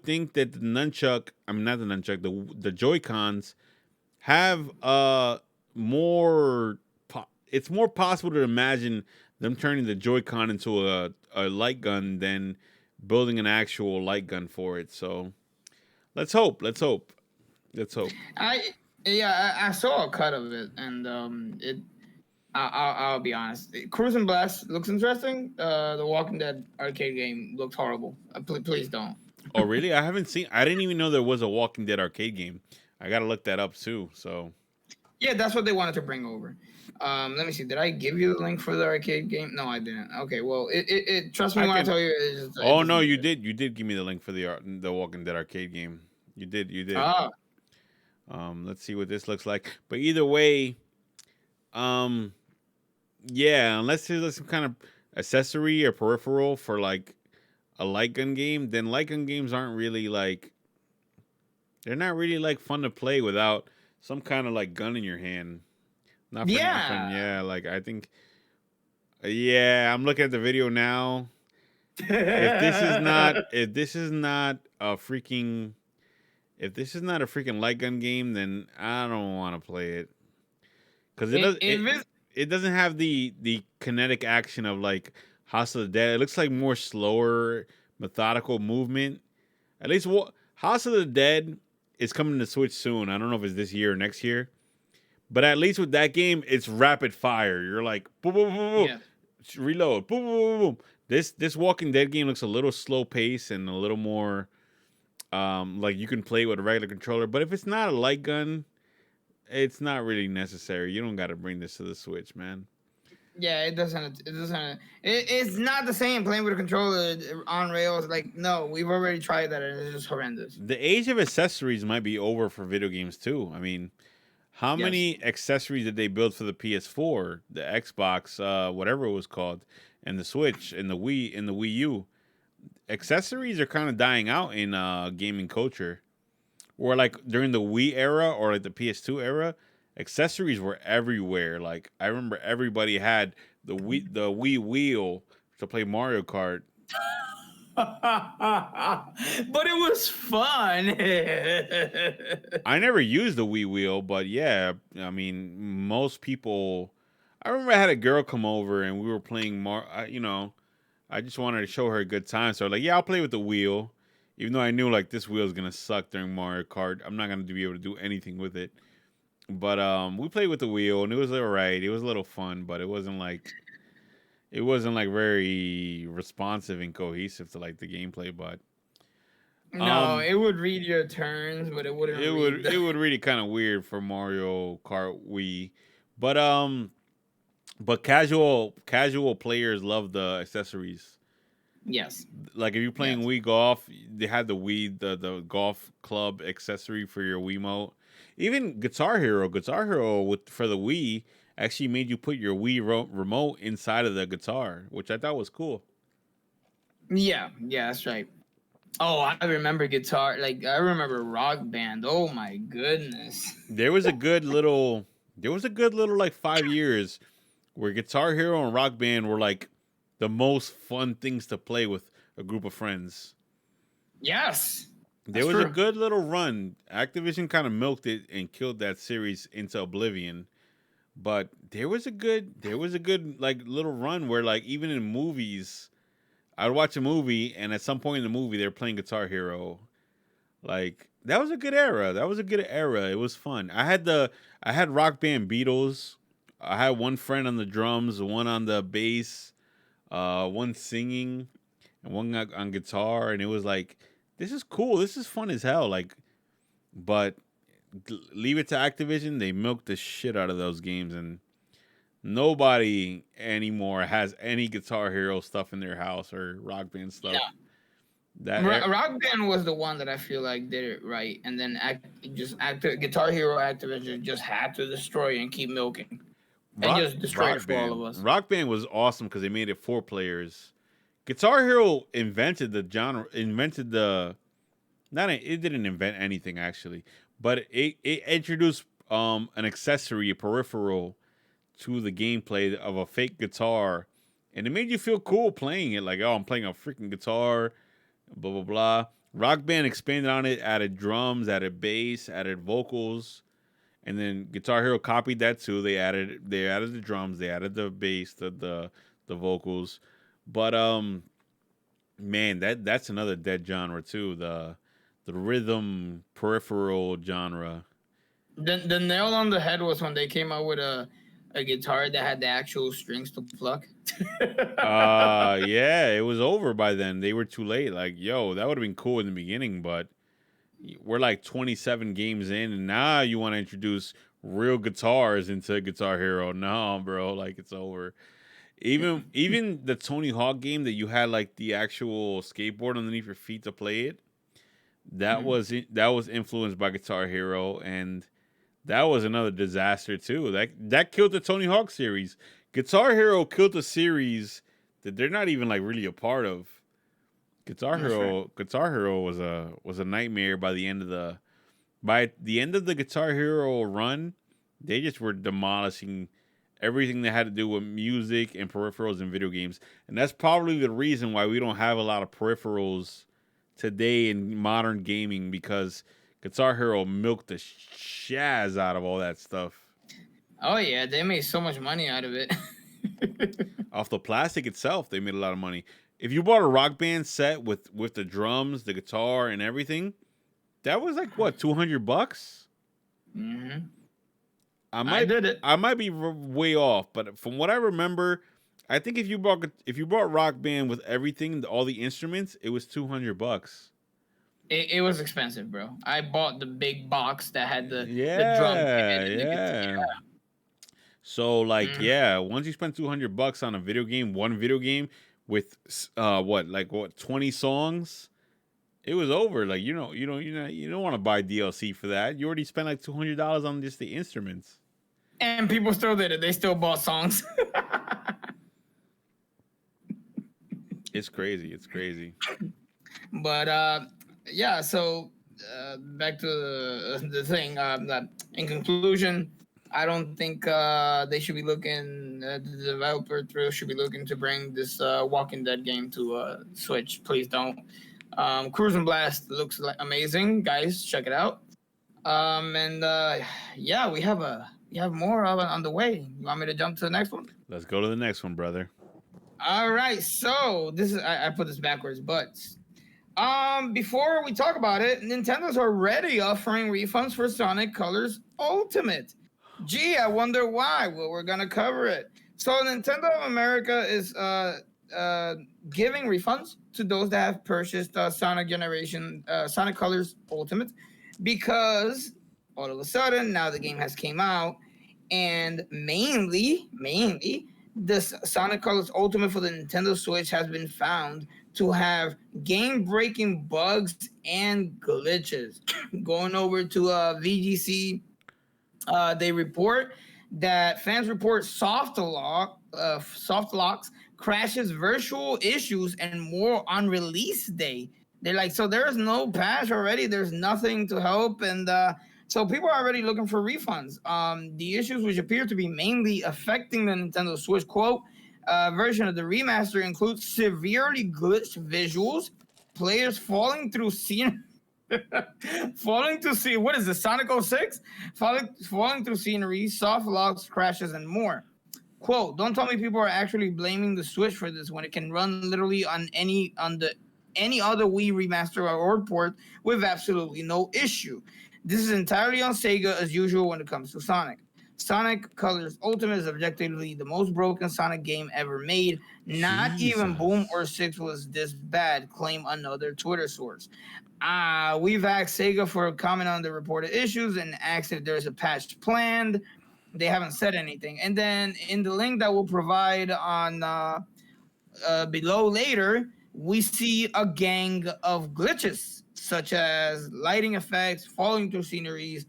think that the nunchuck. I mean not the nunchuck. The Joy Cons have more. It's more possible to imagine them turning the Joy-Con into a light gun than building an actual light gun for it. So let's hope. Let's hope. Let's hope. I yeah, I saw a cut of it, and I'll be honest. Cruising Blast looks interesting. The Walking Dead arcade game looks horrible. Please don't. Oh really? I haven't seen. I didn't even know there was a Walking Dead arcade game. I gotta look that up too. So Yeah, that's what they wanted to bring over. Let me see. Did I give you the link for the arcade game? No, I didn't. Okay, well, trust me I when I can. tell you, it Oh no, doesn't look you good. did. You did give me the link for the Walking Dead arcade game. You did. You did. Ah, Let's see what this looks like. But either way, um, yeah, unless there's like some kind of accessory or peripheral for like a light gun game, then light gun games aren't really like they're not really like fun to play without some kind of like gun in your hand. Not for nothing. yeah. Yeah, like I think yeah, I'm looking at the video now if this is not a freaking light gun game, then I don't want to play it because if it's it doesn't have the kinetic action of like House of the Dead. It looks like more slower, methodical movement. At least House of the Dead is coming to Switch soon. I don't know if it's this year or next year, but at least with that game, it's rapid fire. You're like boom, boom, boom, boom, yeah. reload, boom, boom, boom, boom. This Walking Dead game looks a little slow pace and a little more like you can play with a regular controller. But if it's not a light gun, it's not really necessary. You don't got to bring this to the Switch, man. Yeah, it doesn't. It doesn't. It's not the same playing with a controller on rails. Like, no, we've already tried that, and it's just horrendous. The age of accessories might be over for video games too. I mean, how Yes. many accessories did they build for the PS4, the Xbox, whatever it was called, and the Switch, and the Wii, and the Wii U? Accessories are kind of dying out in gaming culture. Or like during the Wii era or like the PS2 era, accessories were everywhere. Like I remember everybody had the Wii wheel to play Mario Kart. But it was fun. I never used the Wii wheel, but yeah, I mean, most people. I remember I had a girl come over and we were playing I just wanted to show her a good time, so I was like, yeah, I'll play with the wheel, even though I knew like this wheel is gonna suck during Mario Kart. I'm not gonna be able to do anything with it. But we played with the wheel and it was alright. It was a little fun, but it wasn't like very responsive and cohesive to like the gameplay. But No, um, it would read your turns, but it wouldn't read. it would really kind of weird for Mario Kart Wii, but casual players love the accessories. Yes. Like if you're playing Yes. Wii Golf, they had the the golf club accessory for your Wiimote. Even Guitar Hero with for the Wii actually made you put your remote inside of the guitar, which I thought was cool. Yeah. Yeah. That's right. Oh, I remember guitar. Like I remember Rock Band. Oh my goodness. There was a good little like 5 years where Guitar Hero and Rock Band were like the most fun things to play with a group of friends. Yes. There That's was a true. good little run. Activision kind of milked it and killed that series into oblivion. But there was a good like little run where like even in movies, I'd watch a movie and at some point in the movie they're playing Guitar Hero. Like that was a good era. That was a good era. It was fun. I had Rock Band Beatles. I had one friend on the drums, one on the bass, one singing, and one on guitar, and it was like, this is cool. This is fun as hell. Like, but leave it to Activision. They milked the shit out of those games, and nobody anymore has any Guitar Hero stuff in their house or Rock Band stuff. Yeah. That er- Rock Band was the one that I feel like did it right, and then Guitar Hero Activision just had to destroy and keep milking, and just destroy it for all of us. Rock Band was awesome because they made it 4 players. Guitar Hero invented the genre, invented the not it didn't invent anything actually, but it introduced an accessory, a peripheral to the gameplay of a fake guitar, and it made you feel cool playing it. Like, oh, I'm playing a freaking guitar, blah blah blah. Rock Band expanded on it, added drums, added bass, added vocals, and then Guitar Hero copied that too. They added the drums, they added the bass, the vocals. But man, that's another dead genre too. The rhythm peripheral genre. The nail on the head was when they came out with a guitar that had the actual strings to pluck. Yeah, it was over by then. They were too late. Like, yo, that would have been cool in the beginning, but we're like 27 games in, and now you want to introduce real guitars into Guitar Hero. No, bro, like it's over. Even the Tony Hawk game that you had like the actual skateboard underneath your feet to play it, that was influenced by Guitar Hero, and that was another disaster too. That killed the Tony Hawk series. Guitar Hero killed a series that they're not even like really a part of. That's right. Guitar Hero was a nightmare by the end of the Guitar Hero run. They just were demolishing everything that had to do with music and peripherals in video games. And that's probably the reason why we don't have a lot of peripherals today in modern gaming, because Guitar Hero milked the shaz out of all that stuff. Oh yeah, they made so much money out of it. Off the plastic itself, they made a lot of money. If you bought a Rock Band set with the drums, the guitar, and everything, that was like what, $200? Mm-hmm. I did it. I might be way off, but from what I remember, I think if you bought Rock Band with everything, all the instruments, it was $200. It was expensive, bro. I bought the big box that had the drum Yeah, kit and yeah. So like, Mm. yeah, once you spend $200 on a video game, one video game with 20 songs, it was over. Like, you don't want to buy DLC for that. You already spent like $200 on just the instruments. And people still did it. They still bought songs. It's crazy. It's crazy. But yeah, so back to the thing. That in conclusion, I don't think they should be looking. The developer should be looking to bring this Walking Dead game to Switch. Please don't. Cruise and Blast looks like amazing, guys. Check it out. And yeah, we have more of it on the way. You want me to jump to the next one? Let's go to the next one, brother. All right. So this is I put this backwards, but before we talk about it, Nintendo's already offering refunds for Sonic Colors Ultimate. Gee, I wonder why. Well, we're gonna cover it. So Nintendo of America is giving refunds to those that have purchased Sonic Colors Ultimate, because all of a sudden now the game has came out, and mainly this Sonic Colors Ultimate for the Nintendo Switch has been found to have game-breaking bugs and glitches. Going over to VGC, they report that fans report soft locks, crashes, virtual issues, and more on release day. They're like, so there's no patch already. There's nothing to help, and so people are already looking for refunds. The issues, which appear to be mainly affecting the Nintendo Switch version of the remaster, includes severely glitched visuals, players falling through what is this, Sonic 06? Falling through scenery, soft locks, crashes, and more. Quote, don't tell me people are actually blaming the Switch for this when it can run literally on any other Wii remaster or port with absolutely no issue. This is entirely on Sega as usual when it comes to Sonic. Sonic Colors Ultimate is objectively the most broken Sonic game ever made. Not even Boom or 6 was this bad, claim another Twitter source. We've asked Sega for a comment on the reported issues and asked if there's a patch planned. They haven't said anything. And then in the link that we'll provide on below later, we see a gang of glitches, such as lighting effects, falling through sceneries,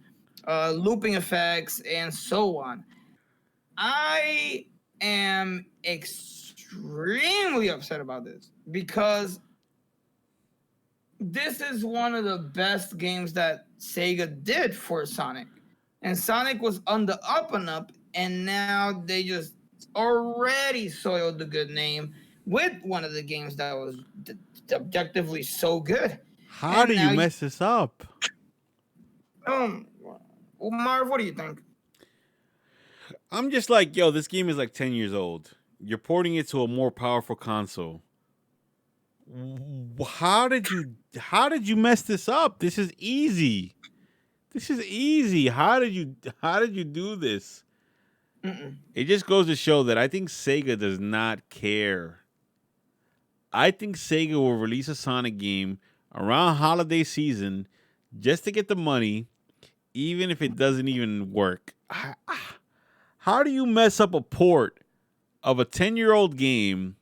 looping effects, and so on. I am extremely upset about this because this is one of the best games that Sega did for Sonic. And Sonic was on the up and up, and now they just already soiled the good name with one of the games that was objectively so good. How do you mess this up? Well, Marv, what do you think? I'm just like, yo, this game is like 10 years old. You're porting it to a more powerful console. How did you mess this up? This is easy. How did you do this? It just goes to show that I think Sega does not care. I think Sega will release a Sonic game around holiday season just to get the money, even if it doesn't even work. How do you mess up a port of a 10-year-old game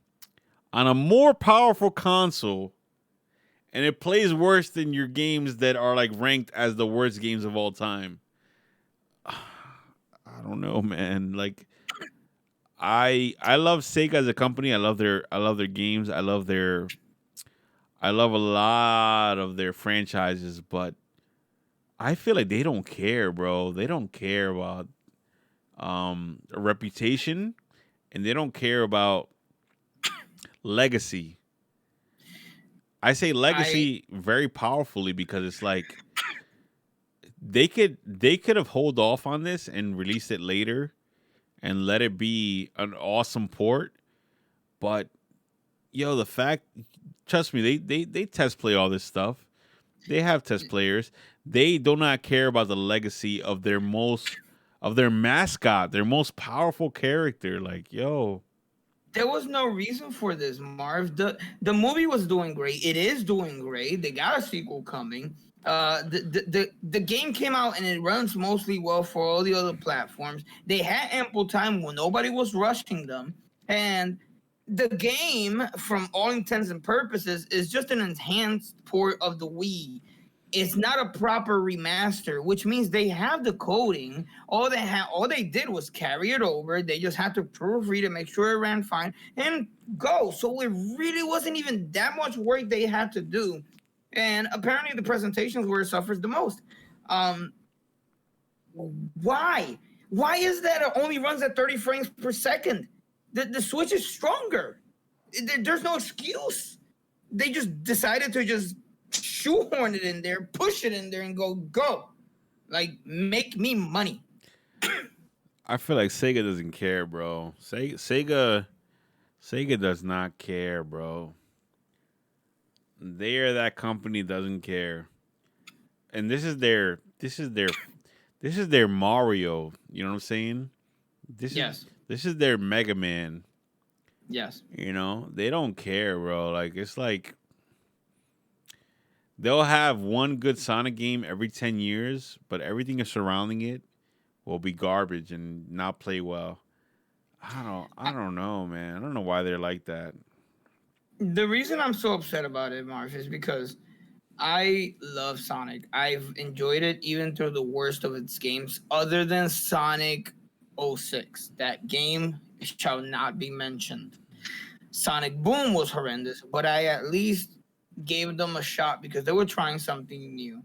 on a more powerful console, and it plays worse than your games that are like ranked as the worst games of all time? I don't know, man. Like, I love Sega as a company. I love their games. I love a lot of their franchises, but I feel like they don't care, bro. They don't care a reputation, and they don't care about legacy. I say I legacy very powerfully because it's like they could have hold off on this and released it later and let it be an awesome port. But yo, the fact, trust me, they test play all this stuff. They have test players. They do not care about the legacy of their mascot, their most powerful character. Like, yo, there was no reason for this, Marv. The movie was doing great. It is doing great. They got a sequel coming. The game came out and it runs mostly well for all the other platforms. They had ample time when nobody was rushing them, and the game, from all intents and purposes, is just an enhanced port of the Wii. It's not a proper remaster, which means they have the coding. All they did was carry it over. They just had to proofread it, make sure it ran fine, and go. So it really wasn't even that much work they had to do. And apparently, the presentations where it suffers the most. Um, why? Why is that it only runs at 30 frames per second? The Switch is stronger. There's no excuse. They just decided to just shoehorn it in there, push it in there, and go. Like, make me money. I feel like Sega doesn't care, bro. Sega does not care, bro. They're that company doesn't care. And this is their Mario, you know what I'm saying? This is Yes. this is their Mega Man, Yes. you know? They don't care, bro. Like it's like they'll have one good Sonic game every 10 years, but everything surrounding it will be garbage and not play well. I don't know, man. I don't know why they're like that. The reason I'm so upset about it, Marv, is because I love Sonic. I've enjoyed it even through the worst of its games, other than Sonic '06. That game shall not be mentioned. Sonic Boom was horrendous, but I at least gave them a shot because they were trying something new.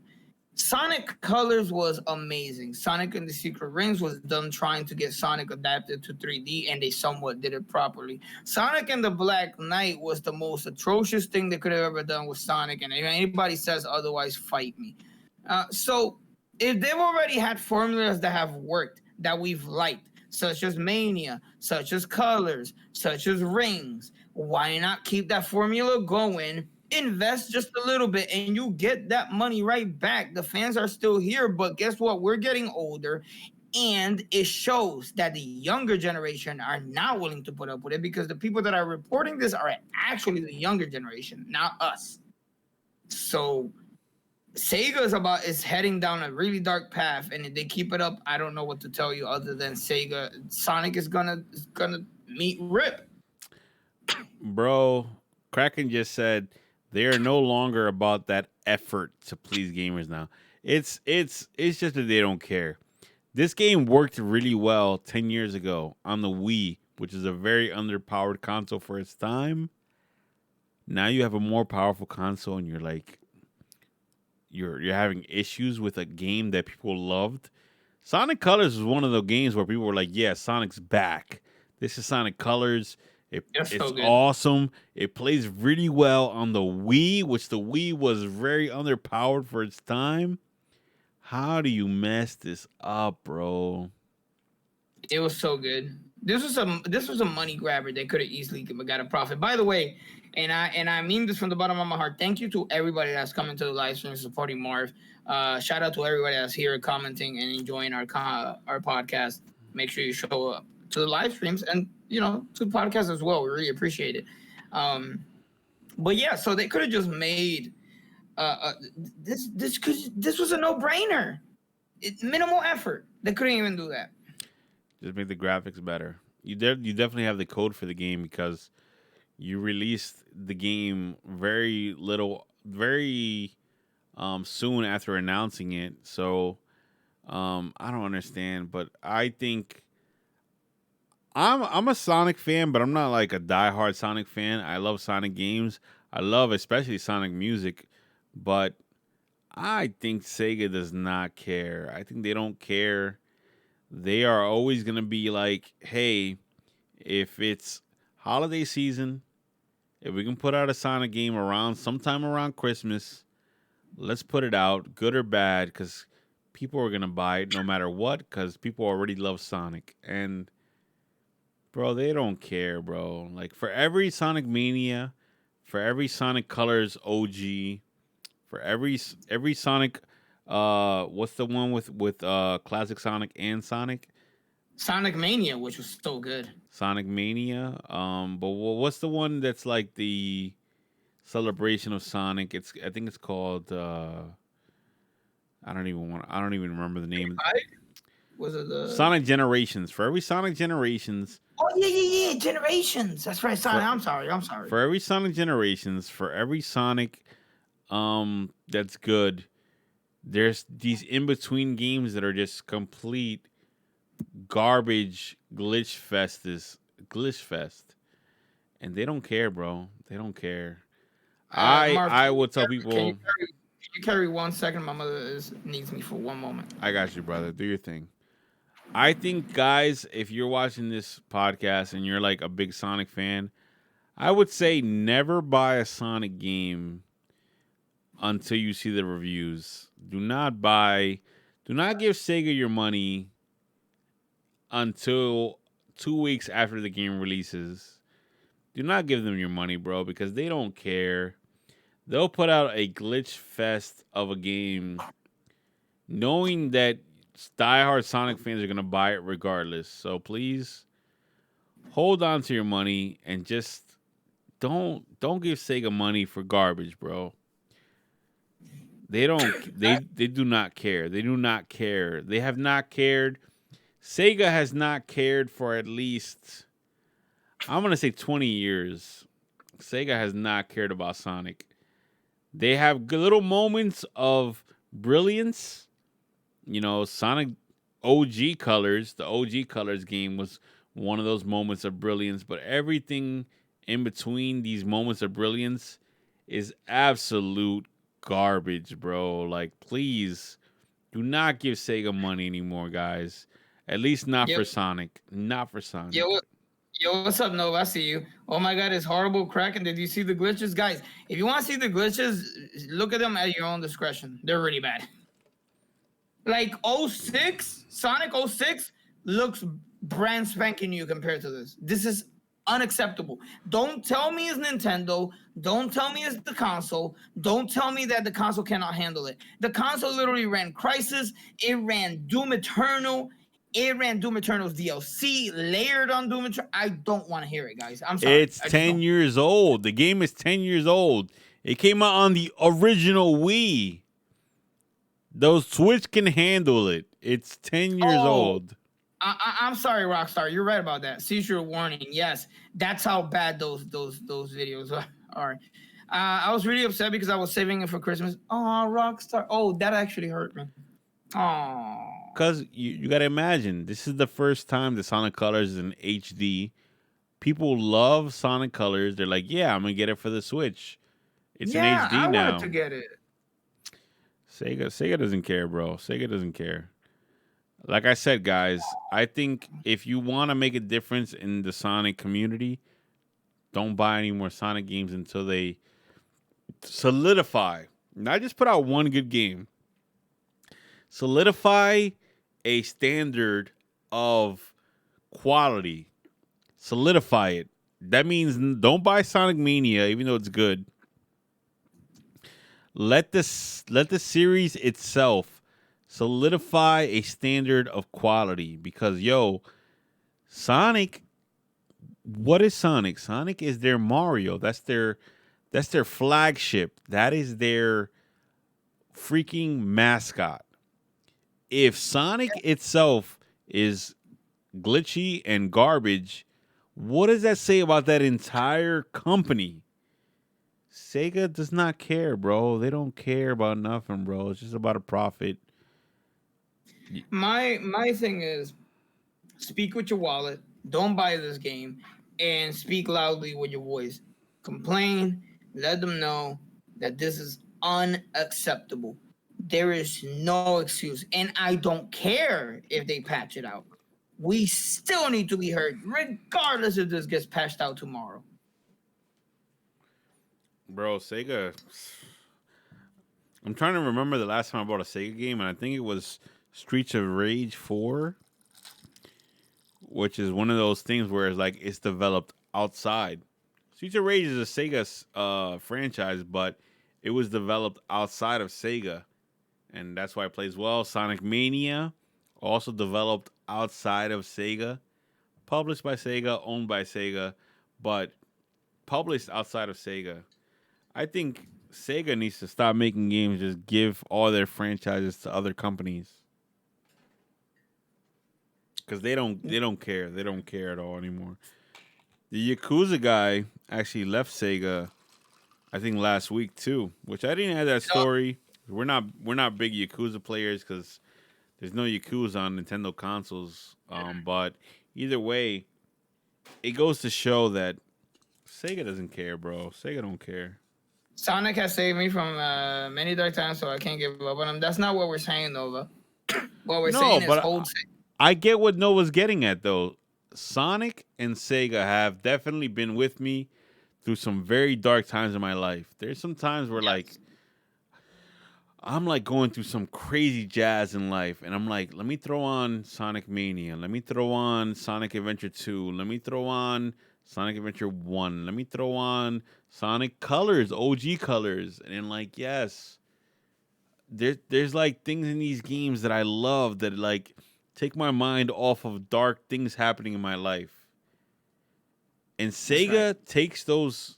Sonic Colors was amazing. Sonic and the Secret Rings was them trying to get Sonic adapted to 3D, and they somewhat did it properly. Sonic and the Black Knight was the most atrocious thing they could have ever done with Sonic, and if anybody says otherwise, fight me. So, if they've already had formulas that have worked, that we've liked, such as Mania, such as Colors, such as Rings, why not keep that formula going? Invest just a little bit and you get that money right back. The fans are still here, but guess what? We're getting older, and it shows that the younger generation are not willing to put up with it because the people that are reporting this are actually the younger generation, not us. So Sega is heading down a really dark path, and if they keep it up, I don't know what to tell you other than Sonic is gonna meet rip. Bro, Kraken just said they are no longer about that effort to please gamers now. It's just that they don't care. This game worked really well 10 years ago on the Wii, which is a very underpowered console for its time. Now you have a more powerful console and you're like you're having issues with a game that people loved. Sonic Colors was one of the games where people were like, "Yeah, Sonic's back. This is Sonic Colors. It's It's so good. awesome. It plays really well on the Wii, which the Wii was very underpowered for its time. How do you mess this up, bro?" It was so good. This was a money grabber. They could have easily got a profit. By the way, and I mean this from the bottom of my heart. Thank you to everybody that's coming to the live stream supporting Marv. Shout out to everybody that's here commenting and enjoying our podcast. Make sure you show up to the live streams and to the podcast as well. We really appreciate it. Um, but yeah, so they could have just made this because this was a no brainer. Minimal effort. They couldn't even do that. Just make the graphics better. You definitely have the code for the game because you released the game very soon after announcing it. So I don't understand, but I think I'm a Sonic fan, but I'm not like a diehard Sonic fan. I love Sonic games. I love especially Sonic music, but I think Sega does not care. I think they don't care. They are always gonna be like, hey, if it's holiday season, if we can put out a Sonic game around sometime around Christmas, let's put it out, good or bad, because people are gonna buy it no matter what, because people already love Sonic. And bro, they don't care, bro. Like for every Sonic Mania, for every Sonic Colors OG, for every Sonic, what's the one with classic Sonic and Sonic Mania, which was so good. Sonic Mania. But what's the one that's like the celebration of Sonic? I think it's called. I don't even remember the name. Was it the Sonic Generations. For every Sonic Generations. Oh yeah. Generations. That's right. Sonic. For, I'm sorry. For every Sonic Generations, for every Sonic, that's good. There's these in between games that are just complete garbage glitch fest, and they don't care, bro. They don't care. Mark, I would tell can people. Can you carry 1 second? My mother needs me for one moment. I got you, brother. Do your thing. I think, guys, if you're watching this podcast and you're like a big Sonic fan, I would say never buy a Sonic game until you see the reviews. Do not give Sega your money until 2 weeks after the game releases. Do not give them your money, bro, because they don't care. They'll put out a glitch fest of a game knowing that diehard Sonic fans are going to buy it regardless. So please hold on to your money and just don't give Sega money for garbage, bro. They don't they do not care. They do not care. They have not cared. Sega has not cared for at least, I'm going to say 20 years. Sega has not cared about Sonic. They have good little moments of brilliance. You know, Sonic OG Colors, the OG Colors game was one of those moments of brilliance, but everything in between these moments of brilliance is absolute garbage, bro. Like, please do not give Sega money anymore, guys. At least not for Sonic. Not for Sonic. Yo, what's up, Nova? I see you. Oh my God, it's horrible cracking. Did you see the glitches? Guys, if you want to see the glitches, look at them at your own discretion. They're really bad. Like 06, Sonic 06 looks brand spanking new compared to this. This is unacceptable. Don't tell me it's Nintendo. Don't tell me it's the console. Don't tell me that the console cannot handle it. The console literally ran Crisis. It ran Doom Eternal. It ran Doom Eternal's DLC layered on Doom Eternal. I don't want to hear it, guys. I'm sorry. It's 10 years old. The game is 10 years old. It came out on the original Wii. Those Switch can handle it. It's 10 years old. I'm sorry, Rockstar. You're right about that. Seizure warning. Yes, that's how bad those videos are. I was really upset because I was saving it for Christmas. Oh, Rockstar. Oh, that actually hurt me. Oh. Because you got to imagine, this is the first time the Sonic Colors is in HD. People love Sonic Colors. They're like, yeah, I'm going to get it for the Switch. It's in HD I now. wanted to get it. Sega doesn't care, bro. Sega doesn't care. Like I said, guys, I think if you want to make a difference in the Sonic community, don't buy any more Sonic games until they solidify. Not just put out one good game. Solidify a standard of quality. Solidify it. That means don't buy Sonic Mania, even though it's good. Let the series itself solidify a standard of quality, because Sonic, what is Sonic? Sonic is their Mario. That's their flagship. That is their freaking mascot. If Sonic itself is glitchy and garbage, what does that say about that entire company? Sega does not care, bro. They don't care about nothing, bro. It's just about a profit. My thing is, speak with your wallet. Don't buy this game, and speak loudly with your voice. Complain. Let them know that this is unacceptable. there is no excuse. And I don't care if they patch it out. We still need to be heard, regardless if this gets patched out tomorrow. Bro, Sega. I'm trying to remember the last time I bought a Sega game, and I think it was Streets of Rage 4, which is one of those things where it's like it's developed outside. Streets of Rage is a Sega franchise, but it was developed outside of Sega, and that's why it plays well. Sonic Mania, also developed outside of Sega, published by Sega, owned by Sega, but published outside of Sega. I think Sega needs to stop making games, just give all their franchises to other companies. Because they don't care. They don't care at all anymore. The Yakuza guy actually left Sega, I think last week too, which I didn't have that story. We're not big Yakuza players because there's no Yakuza on Nintendo consoles. But either way, it goes to show that Sega doesn't care, bro. Sega don't care. Sonic has saved me from many dark times, so I can't give up on him. That's not what we're saying, Nova. What we're saying is hold. I get what Nova's getting at, though. Sonic and Sega have definitely been with me through some very dark times in my life. There's some times where, like, I'm like going through some crazy jazz in life, and I'm like, let me throw on Sonic Mania. Let me throw on Sonic Adventure 2. Let me throw on Sonic Adventure 1. Let me throw on Sonic Colors, OG Colors. And then, like, yes, there's like things in these games that I love that, like, take my mind off of dark things happening in my life. And Sega takes those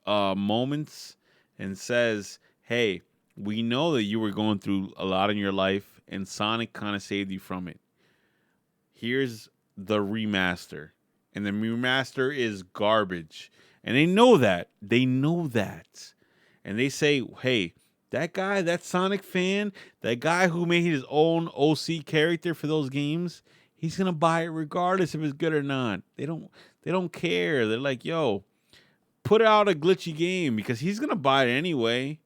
moments and says, hey, we know that you were going through a lot in your life, and Sonic kind of saved you from it. Here's the remaster. And the remaster is garbage. And they know that. They know that. And they say, hey, that guy, that Sonic fan, that guy who made his own OC character for those games, he's going to buy it regardless if it's good or not. They don't care. They're like, yo, put out a glitchy game because he's going to buy it anyway.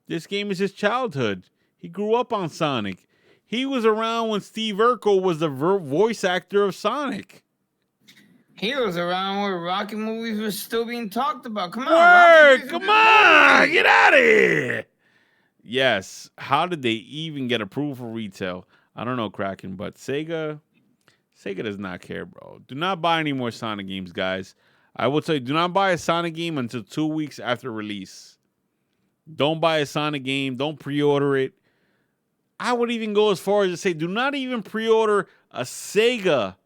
This game is his childhood. He grew up on Sonic. He was around when Steve Urkel was the voice actor of Sonic. He was around where Rocky movies were still being talked about. Come on, Word, come on, get out of here. Yes, how did they even get approval for retail? I don't know, Kraken, but Sega does not care, bro. Do not buy any more Sonic games, guys. I will tell you, do not buy a Sonic game until 2 weeks after release. Don't buy a Sonic game. Don't pre-order it. I would even go as far as to say, do not even pre-order a Sega.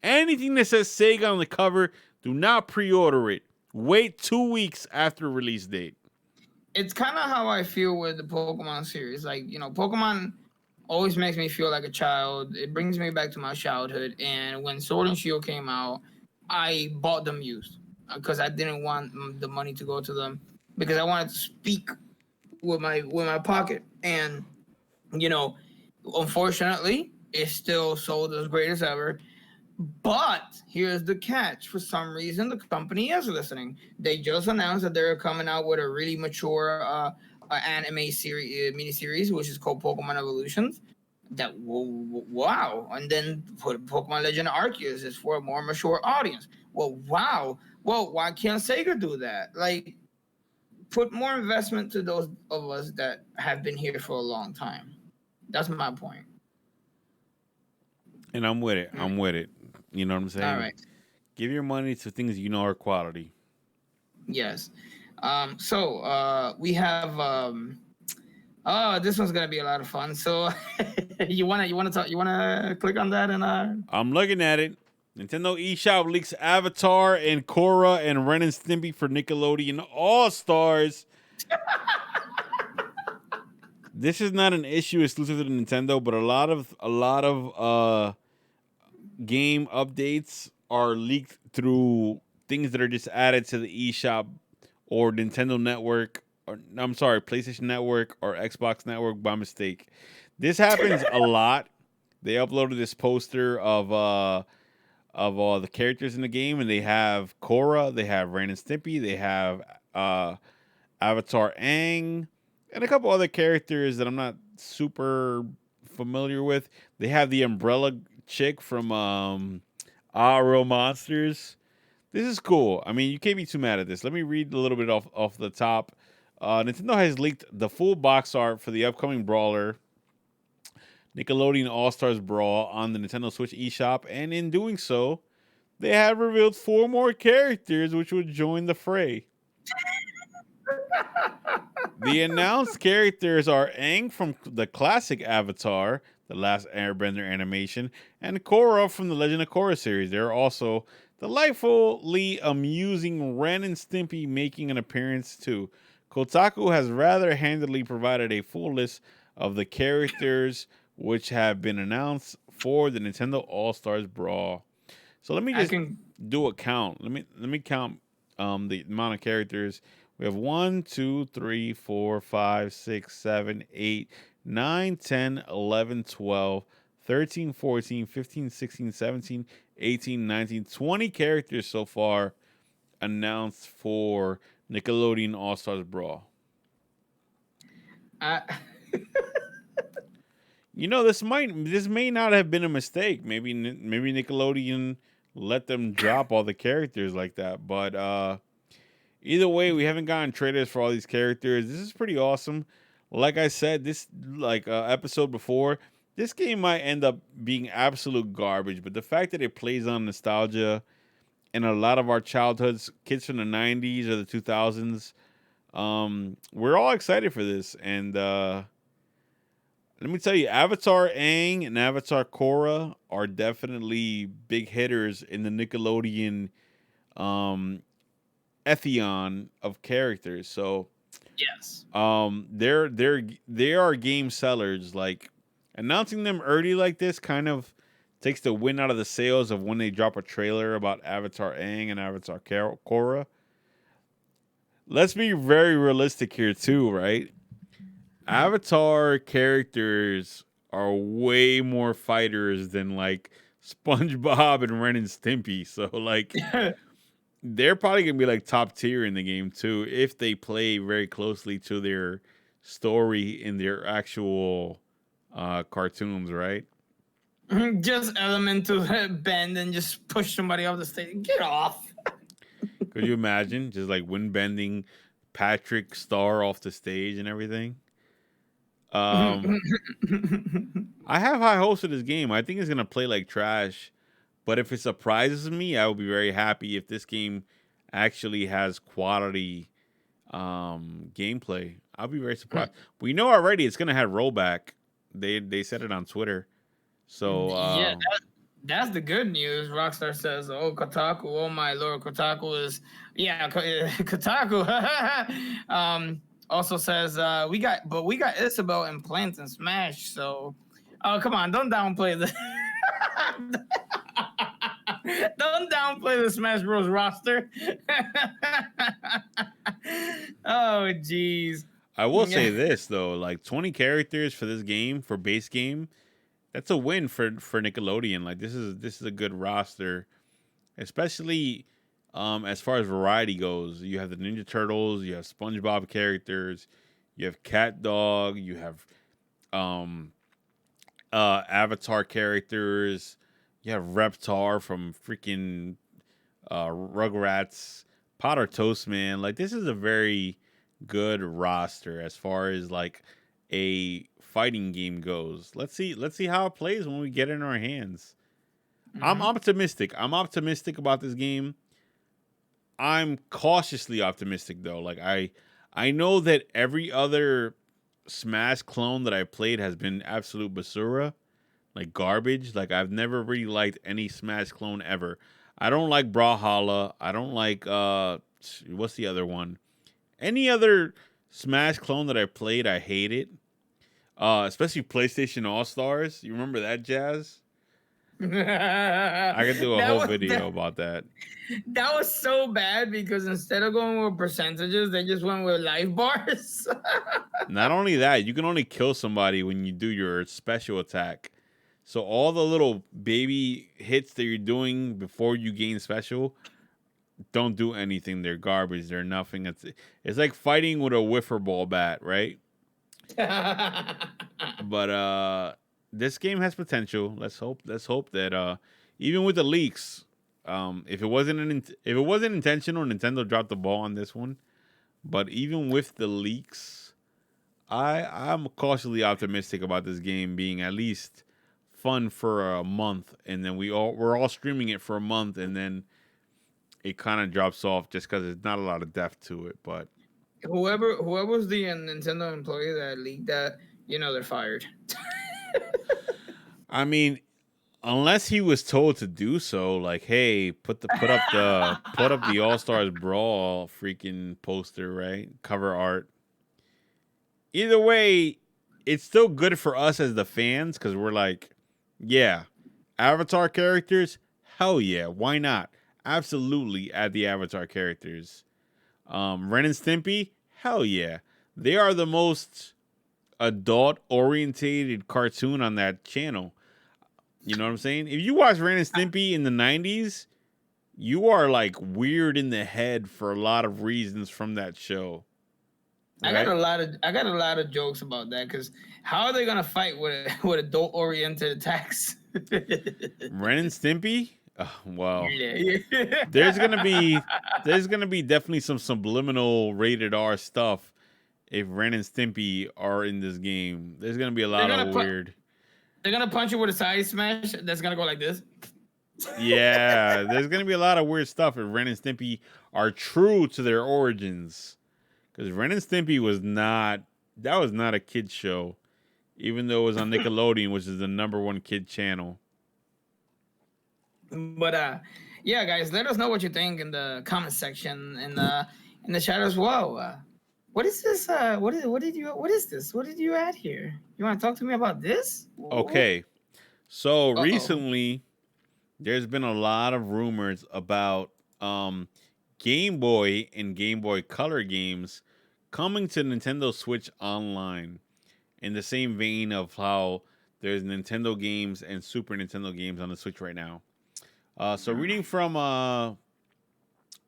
Anything that says Sega on the cover, do not pre-order it. Wait 2 weeks after release date. It's kind of how I feel with the Pokemon series. Like, you know, Pokemon always makes me feel like a child. It brings me back to my childhood. And when Sword and Shield came out, I bought them used because I didn't want the money to go to them because I wanted to speak with my pocket. And, you know, unfortunately, it's still sold as great as ever. But here's the catch. For some reason, the company is listening. They just announced that they're coming out with a really mature anime series, miniseries, which is called Pokemon Evolutions. That wow! And then Pokemon Legend Arceus is for a more mature audience. Well, wow. Well, why can't Sega do that? Like, put more investment to those of us that have been here for a long time. That's my point. And I'm with it. I'm with it. You know what I'm saying? All right. Give your money to things you know are quality. Yes. So we have this one's gonna be a lot of fun. So you wanna click on that and I'm looking at it. Nintendo eShop leaks Avatar and Korra and Ren and Stimpy for Nickelodeon All Stars. This is not an issue exclusive to Nintendo, but a lot of game updates are leaked through things that are just added to the eShop or Nintendo Network, or I'm sorry, PlayStation Network or Xbox Network by mistake. This happens a lot. They uploaded this poster of all the characters in the game, and they have Korra, they have Ren and Stimpy, they have Avatar Aang, And a couple other characters that I'm not super familiar with. They have the umbrella chick from Real Monsters. This is cool. I mean, you can't be too mad at this. Let me read a little bit off the top. Nintendo has leaked the full box art for the upcoming brawler Nickelodeon All Stars Brawl on the Nintendo Switch eShop, and in doing so, they have revealed 4 more characters which would join the fray. The announced characters are Aang from the classic Avatar, the last Airbender animation, and Korra from the Legend of Korra series. There are also delightfully amusing Ren and Stimpy making an appearance too. Kotaku has rather handily provided a full list of the characters which have been announced for the Nintendo All Stars Brawl. So let me just do a count. Let me count the amount of characters. We have 1, 2, 3, 4, 5, 6, 7, 8, 9, 10, 11, 12, 13, 14, 15, 16, 17, 18, 19, 20 characters so far announced for Nickelodeon All Stars Brawl. You know, this may not have been a mistake. Maybe Nickelodeon let them drop all the characters like that. But either way, we haven't gotten trailers for all these characters. This is pretty awesome. Like I said, this episode before, this game might end up being absolute garbage. But the fact that it plays on nostalgia and a lot of our childhoods, kids from the 90s or the 2000s, we're all excited for this. And let me tell you, Avatar Aang and Avatar Korra are definitely big hitters in the Nickelodeon Etheon of characters. So Yes. they are game sellers. Like announcing them early like this kind of takes the wind out of the sails of when they drop a trailer about Avatar Aang and Avatar Korra. Let's be very realistic here too, right? Avatar characters are way more fighters than like SpongeBob and Ren and Stimpy. So like they're probably gonna be like top tier in the game too if they play very closely to their story in their actual cartoons, right? Just element to bend and just push somebody off the stage. Get off. Could you imagine just like wind bending Patrick Star off the stage and everything? I have high hopes for this game. I think it's gonna play like trash, but if it surprises me, I will be very happy if this game actually has quality gameplay. I'll be very surprised. We know already it's gonna have rollback. They said it on Twitter. So Yeah, that's the good news. Rockstar says, "Oh, Kotaku, oh my lord, Kotaku is Kotaku." Also says, "We got Isabel and Plants and Smash." So, oh come on, don't downplay the don't downplay the Smash Bros. Roster. Oh jeez. I will say this though, like 20 characters for this game for base game. That's a win for Nickelodeon. Like this is a good roster, especially as far as variety goes. You have the Ninja Turtles, you have SpongeBob characters, you have Cat Dog, you have Avatar characters, you have Reptar from freaking Rugrats, Potter Toast Man. Like this is a very good roster as far as like a fighting game goes. Let's see how it plays when we get it in our hands. I'm optimistic. I'm optimistic about this game. I'm cautiously optimistic though. Like I know that every other Smash clone that I played has been absolute basura, like garbage. Like I've never really liked any Smash clone ever. I don't like Brawlhalla. I don't like what's the other one? Any other Smash clone that I played, I hate it. Especially PlayStation All Stars. You remember that jazz? I could do a whole video about that. That was so bad because instead of going with percentages, they just went with life bars. Not only that, you can only kill somebody when you do your special attack. So all the little baby hits that you're doing before you gain special don't do anything. They're garbage. They're nothing. It's like fighting with a wiffle ball bat, right? But this game has potential. Let's hope that even with the leaks, if it wasn't intentional, Nintendo dropped the ball on this one. But even with the leaks, I'm cautiously optimistic about this game being at least fun for a month, and then we're all streaming it for a month, and then it kind of drops off just because there's not a lot of depth to it. But Whoever's the Nintendo employee that leaked that, they're fired. I mean, unless he was told to do so, like, hey, put up the All Stars Brawl freaking poster, right? Cover art. Either way, it's still good for us as the fans because we're like, yeah, Avatar characters, hell yeah, why not? Absolutely, add the Avatar characters. Ren and Stimpy, hell yeah, they are the most adult orientated cartoon on that channel. You know what I'm saying? If you watch Ren and Stimpy in the 90s, you are like weird in the head for a lot of reasons from that show. Right? I got a lot of jokes about that because how are they gonna fight with adult oriented attacks? Ren and Stimpy? Oh, well, Yeah. there's gonna be definitely some subliminal rated R stuff if Ren and Stimpy are in this game. There's gonna be a lot of weird. They're gonna punch you with a side smash that's gonna go like this. Yeah, there's gonna be a lot of weird stuff if Ren and Stimpy are true to their origins. Because Ren and Stimpy was not a kid show, even though it was on Nickelodeon, which is the #1 kid channel. But yeah, guys, let us know what you think in the comment section in the chat as well. What is this? What is this? What did you add here? You want to talk to me about this? Okay, so recently there's been a lot of rumors about Game Boy and Game Boy Color games coming to Nintendo Switch Online, in the same vein of how there's Nintendo games and Super Nintendo games on the Switch right now. So reading from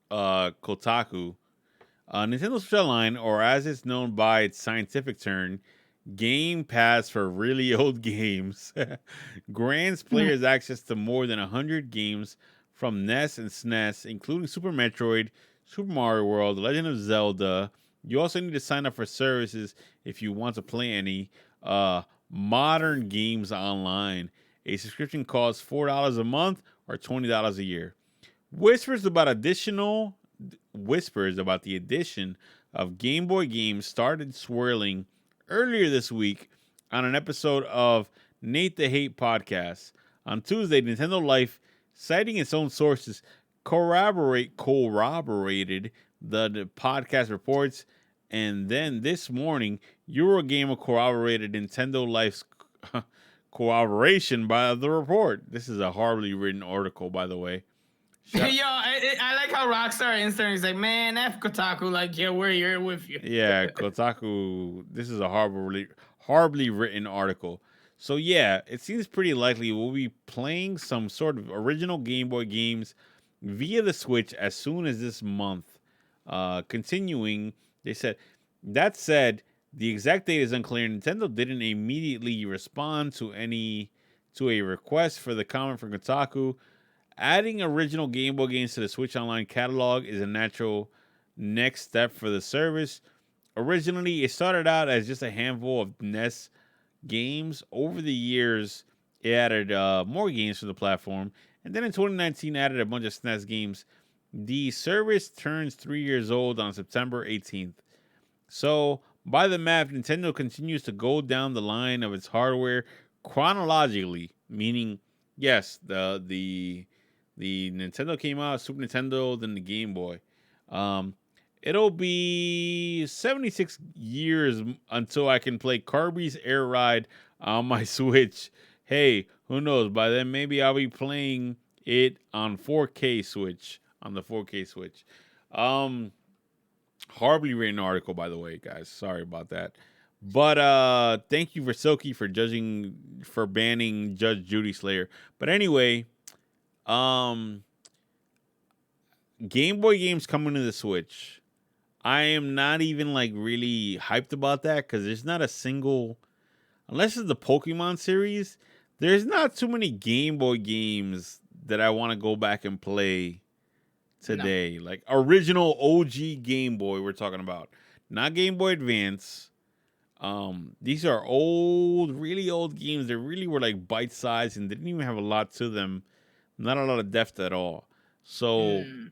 Kotaku, Nintendo Switch Online, or as it's known by its scientific term, Game Pass for really old games, grants players access to more than 100 games from NES and SNES, including Super Metroid, Super Mario World, The Legend of Zelda. You also need to sign up for services if you want to play any modern games online. A subscription costs $4 a month or $20 a year. Whispers about the addition of Game Boy games started swirling earlier this week on an episode of Nate the Hate podcast. On Tuesday, Nintendo Life, citing its own sources, corroborated the podcast reports, and then this morning, Eurogamer corroborated Nintendo Life's corroboration by the report. This is a horribly written article, by the way. Yo, I like how Rockstar Instagram is like, man, F Kotaku, like, yeah, we're here with you. Yeah, Kotaku, this is a horribly written article. So yeah, it seems pretty likely we'll be playing some sort of original Game Boy games via the Switch as soon as this month. Continuing, they said, that said, the exact date is unclear. Nintendo didn't immediately respond to a request for the comment from Kotaku. Adding original Game Boy games to the Switch Online catalog is a natural next step for the service. Originally, it started out as just a handful of NES games. Over the years, it added more games to the platform. And then in 2019, added a bunch of SNES games. The service turns 3 years old on September 18th. So, by the math, Nintendo continues to go down the line of its hardware chronologically, meaning, yes, the Nintendo came out, Super Nintendo, then the Game Boy. It'll be 76 years until I can play Kirby's Air Ride on my Switch. Hey, who knows? By then, maybe I'll be playing it on 4K Switch, on the 4K Switch. Horribly written article, by the way, guys. Sorry about that. But thank you for Silky for banning Judge Judy Slayer. But anyway, Game Boy games coming to the Switch. I am not even like really hyped about that because there's not a single, unless it's the Pokemon series, there's not too many Game Boy games that I want to go back and play No. today. Like original OG Game Boy, we're talking about, not Game Boy Advance. These are old, really old games. They really were like bite sized and didn't even have a lot to them. Not a lot of depth at all. So Mm,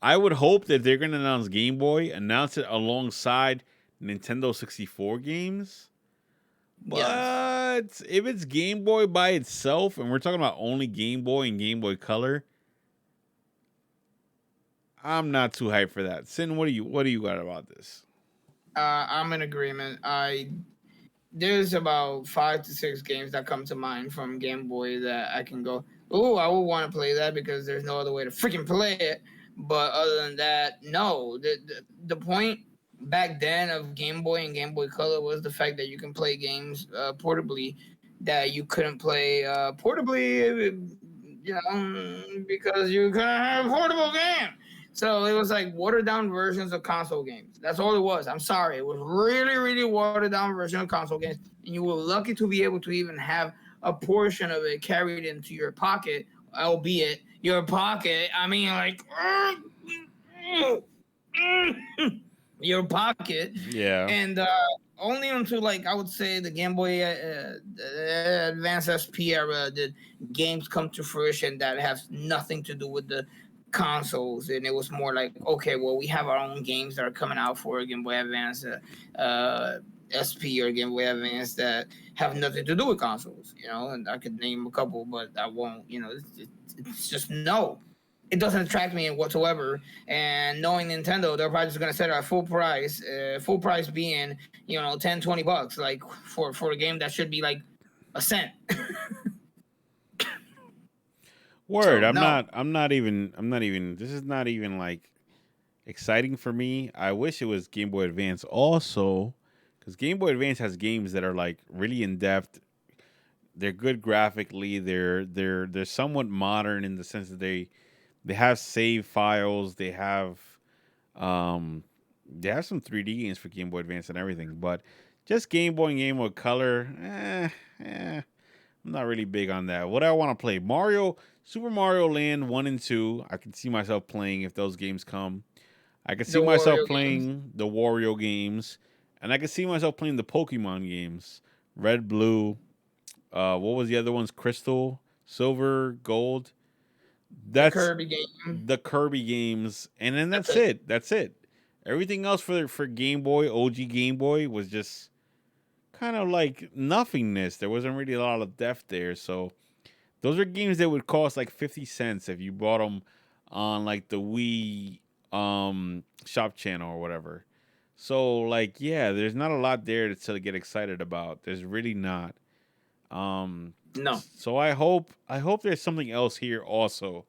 I would hope that they're gonna announce Game Boy, announce it alongside Nintendo 64 games. yes. But if it's Game Boy by itself, and we're talking about only Game Boy and Game Boy Color, I'm not too hyped for that. Sin, what do you got about this? I'm in agreement. There's about 5 to 6 games that come to mind from Game Boy that I can go, oh, I would want to play that because there's no other way to freaking play it. But other than that, no. The point back then of Game Boy and Game Boy Color was the fact that you can play games portably that you couldn't play portably, because you couldn't have a portable game. So it was like watered down versions of console games. That's all it was. I'm sorry. It was really, really watered down version of console games. And you were lucky to be able to even have a portion of it carried into your pocket, albeit your pocket. I mean, like, your pocket. Yeah. And only until, like, I would say the Game Boy Advance SP era did games come to fruition that have nothing to do with the consoles, and it was more like, okay, well, we have our own games that are coming out for Game Boy Advance SP or Game Boy Advance that have nothing to do with consoles, and I could name a couple, but I won't. It's just no. It doesn't attract me whatsoever. And knowing Nintendo, they're probably just gonna set it at full price. Full price being, 10, $20, like for a game that should be like a cent. Word. So I'm no, not. I'm not even. I'm not even. This is not even like exciting for me. I wish it was Game Boy Advance also, because Game Boy Advance has games that are like really in depth. They're good graphically. They're somewhat modern in the sense that they have save files. Um they have some 3D games for Game Boy Advance and everything. But just Game Boy and Game Boy Color, I'm not really big on that. What do I want to play? Super Mario Land 1 and 2. I can see myself playing if those games come. I can the see myself Wario games. playing the Wario games. And I can see myself playing the Pokemon games. Red, Blue. What was the other ones? Crystal, Silver, Gold. The That's Kirby game. the Kirby games. And then That's that's it. it. That's it. Everything else for Game Boy, OG Game Boy, was just kind of like nothingness. There wasn't really a lot of depth there. So those are games that would cost like 50 cents if you bought them on like the Wii shop channel or whatever. So like yeah, there's not a lot there to get excited about. There's really not. Um No. so I hope there's something else here also.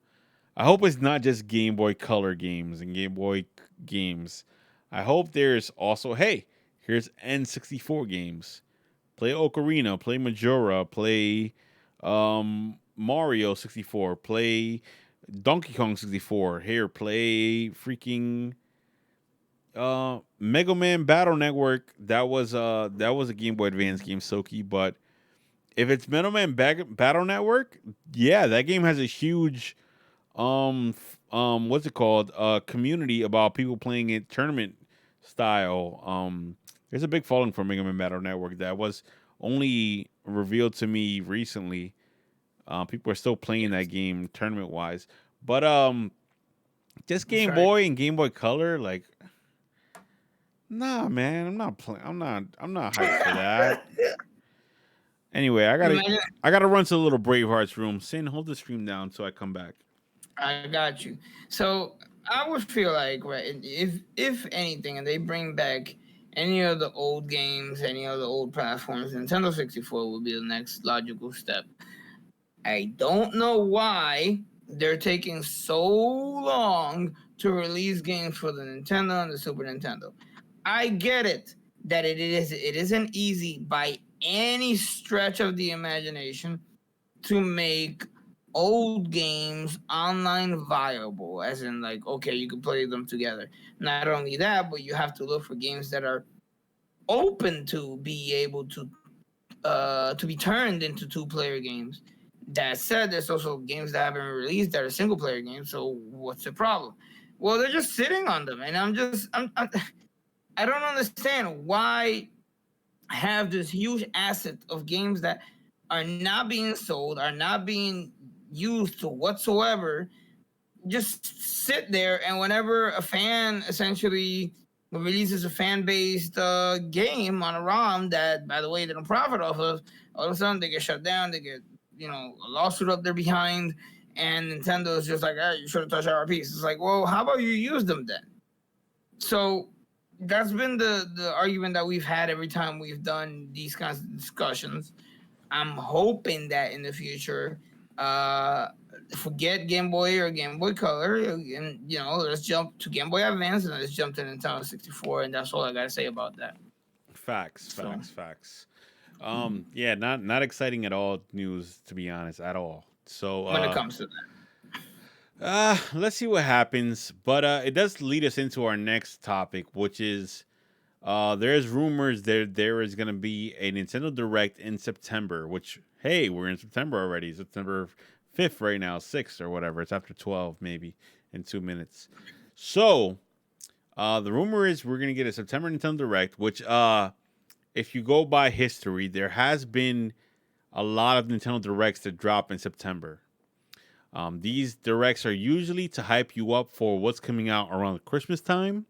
I hope it's not just Game Boy Color games and Game Boy games. I hope there's also, hey, here's N64 games. Play Ocarina, play Majora, play Mario 64, play Donkey Kong 64. Here, play freaking Mega Man Battle Network. That was a Game Boy Advance game, Soki, but if it's Battle Network, yeah, that game has a huge what's it called, community about people playing it tournament style. There's a big following for Mega Man Battle Network that was only revealed to me recently. People are still playing that Yes. game tournament wise, but just That's Game right. Boy and Game Boy Color, like, nah, man, I'm not playing. I'm not hyped for that. Anyway, Imagine. I gotta run to the little Bravehearts room. Sin, hold the stream down so I come back. I got you. So I would feel like, right, if anything, and they bring back any of the old games, any of the old platforms, Nintendo 64 would be the next logical step. I don't know why they're taking so long to release games for the Nintendo and the Super Nintendo. I get it that it isn't easy by any stretch of the imagination to make old games online viable, as in like, okay, you can play them together. Not only that, but you have to look for games that are open to be able to be turned into two-player games. That said, there's also games that haven't been released that are single-player games. So what's the problem? Well, they're just sitting on them, and I don't understand why have this huge asset of games that are not being sold, are not being used to whatsoever, just sit there, and whenever a fan essentially releases a fan-based game on a ROM that, by the way, they don't profit off of, all of a sudden they get shut down, they get, a lawsuit up there behind, and Nintendo is just like, hey, you should have touched our piece. It's like, well, how about you use them then? So that's been the argument that we've had every time we've done these kinds of discussions. I'm hoping that in the future, uh, forget Game Boy or Game Boy Color, and let's jump to Game Boy Advance and let's jump to Nintendo 64, and that's all I gotta say about that. Facts, So facts, facts. Yeah, not exciting at all news, to be honest, at all. So when it comes to let's see what happens. But it does lead us into our next topic, which is there's rumors there is gonna be a Nintendo Direct in September, which hey, we're in September already. September 5th right now, 6th or whatever. It's after 12 maybe in 2 minutes. So the rumor is we're gonna get a September Nintendo Direct, which if you go by history, there has been a lot of Nintendo Directs that drop in September. These directs are usually to hype you up for what's coming out around Christmas time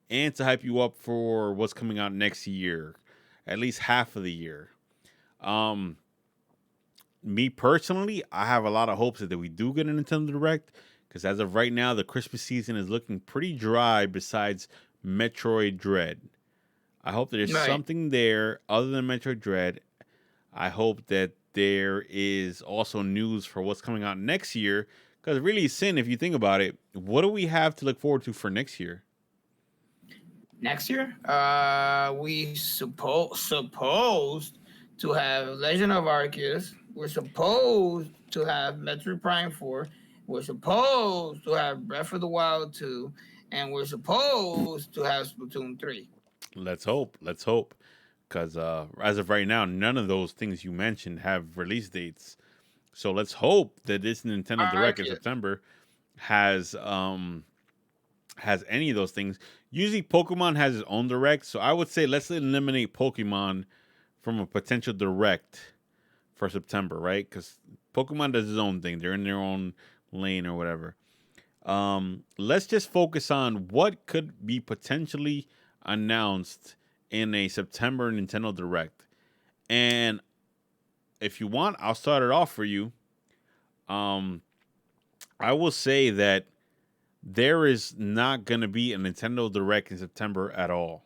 and to hype you up for what's coming out next year, at least half of the year. Um, Me personally, I have a lot of hopes that we do get a Nintendo Direct because as of right now, the Christmas season is looking pretty dry besides Metroid Dread. I hope there's right. something there other than Metroid Dread. I hope that there is also news for what's coming out next year. Because really, Sin, if you think about it, what do we have to look forward to for next year? Next year, we supposed to have Legend of Arceus. We're supposed to have Metroid Prime 4. We're supposed to have Breath of the Wild 2, and we're supposed to have Splatoon 3. Let's hope. Let's hope. Because as of right now, none of those things you mentioned have release dates. So let's hope that this Nintendo Direct in Arceus. September has any of those things. Usually Pokemon has its own direct, so I would say let's eliminate Pokemon from a potential direct for September, right? Because Pokemon does its own thing. They're in their own lane or whatever. Let's just focus on what could be potentially announced in a September Nintendo Direct. And if you want, I'll start it off for you. I will say that there is not going to be a Nintendo Direct in September at all.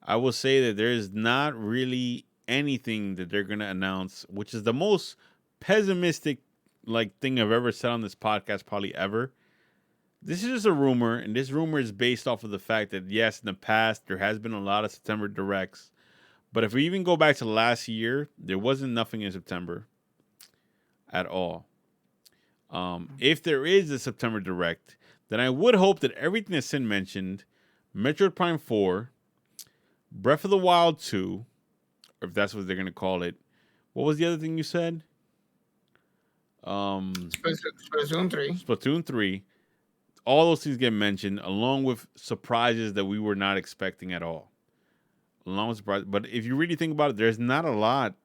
I will say that there is not really anything that they're going to announce, which is the most pessimistic thing I've ever said on this podcast, probably ever. This is just a rumor, and this rumor is based off of the fact that yes, in the past there has been a lot of September Directs, but if we even go back to last year, there wasn't nothing in September at all. If there is a September Direct, then I would hope that everything that Sin mentioned, Metroid Prime 4, Breath of the Wild 2, or if that's what they're going to call it. What was the other thing you said? Splatoon 3. Splatoon 3. All those things get mentioned, along with surprises that we were not expecting at all. Along with surprises. But if you really think about it, there's not a lot.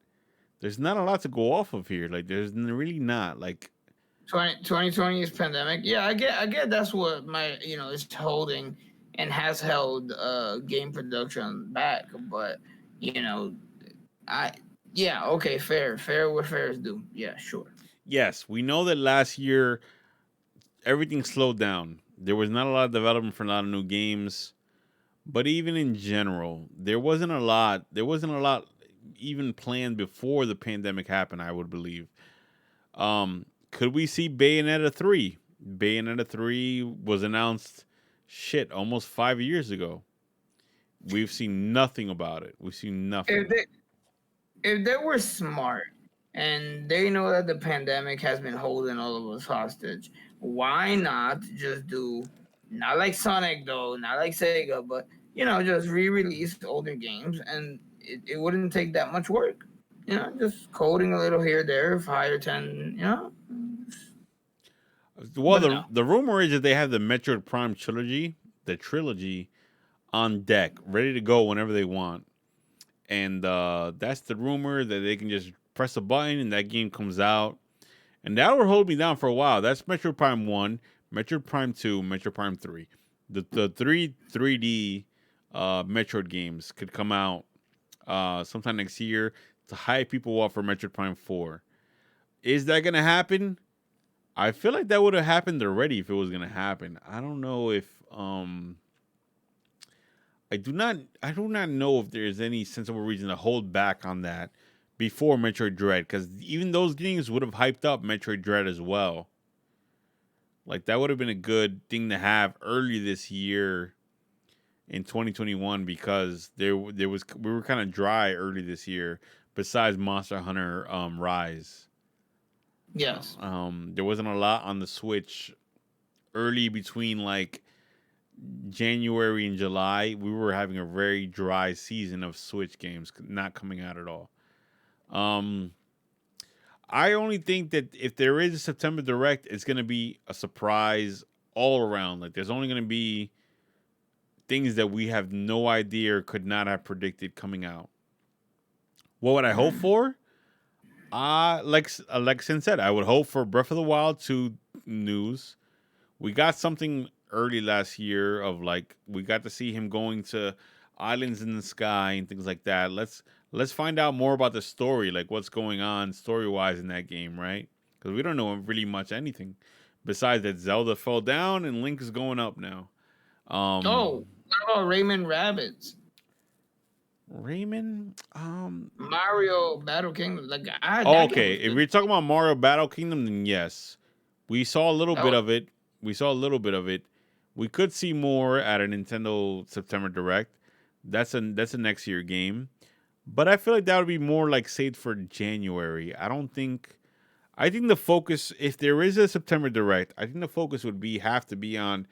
There's not a lot to go off of here. There's really not. 2020 is pandemic. Yeah, I get that's what my is holding and has held game production back. But okay, fair where fair is due. Yeah, sure. Yes, we know that last year everything slowed down. There was not a lot of development for a lot of new games. But even in general, there wasn't a lot. There wasn't a lot even planned before the pandemic happened, I would believe. Could we see Bayonetta 3? Bayonetta 3 was announced, almost 5 years ago. We've seen nothing about it. We've seen nothing. If they were smart and they know that the pandemic has been holding all of us hostage. Why not just do, not like Sonic though, not like Sega, but just re-release older games, and it wouldn't take that much work. Just coding a little here there, 5 or 10. Well, But the no. the rumor is that they have the Metroid Prime trilogy, on deck, ready to go whenever they want. And that's the rumor that they can just press a button and that game comes out. And that will hold me down for a while. That's Metroid Prime 1, Metroid Prime 2, Metroid Prime 3. The three 3D Metroid games could come out sometime next year to hype people up for Metroid Prime 4. Is that going to happen? I feel like that would have happened already if it was going to happen. I don't know if I do not know if there's any sensible reason to hold back on that before Metroid Dread, because even those games would have hyped up Metroid Dread as well. Like that would have been a good thing to have early this year in 2021, because there was we were kind of dry early this year. Besides Monster Hunter Rise, Yes. there wasn't a lot on the Switch early between like January and July. We were having a very dry season of Switch games not coming out at all. Um, I only think that if there is a September Direct, it's going to be a surprise all around. Like, there's only going to be things that we have no idea or could not have predicted coming out. What would I hope for? Like Sin said, I would hope for Breath of the Wild 2 news. We got something early last year of like we got to see him going to islands in the sky and things like that. Let's find out more about the story, like what's going on story wise in that game, right? Because we don't know really much anything besides that Zelda fell down and Link is going up now. Oh, what about Rayman Rabbits? Raymond, Mario Battle Kingdom. Like, that game okay. was If good. you're talking about Mario Battle Kingdom, then yes, we saw a little That bit was, of it. We saw a little bit of it. We could see more at a Nintendo September Direct. That's a next year game. But I feel like that would be more like saved for January. I don't think. I think the focus, if there is a September Direct, I think the focus would be have to be on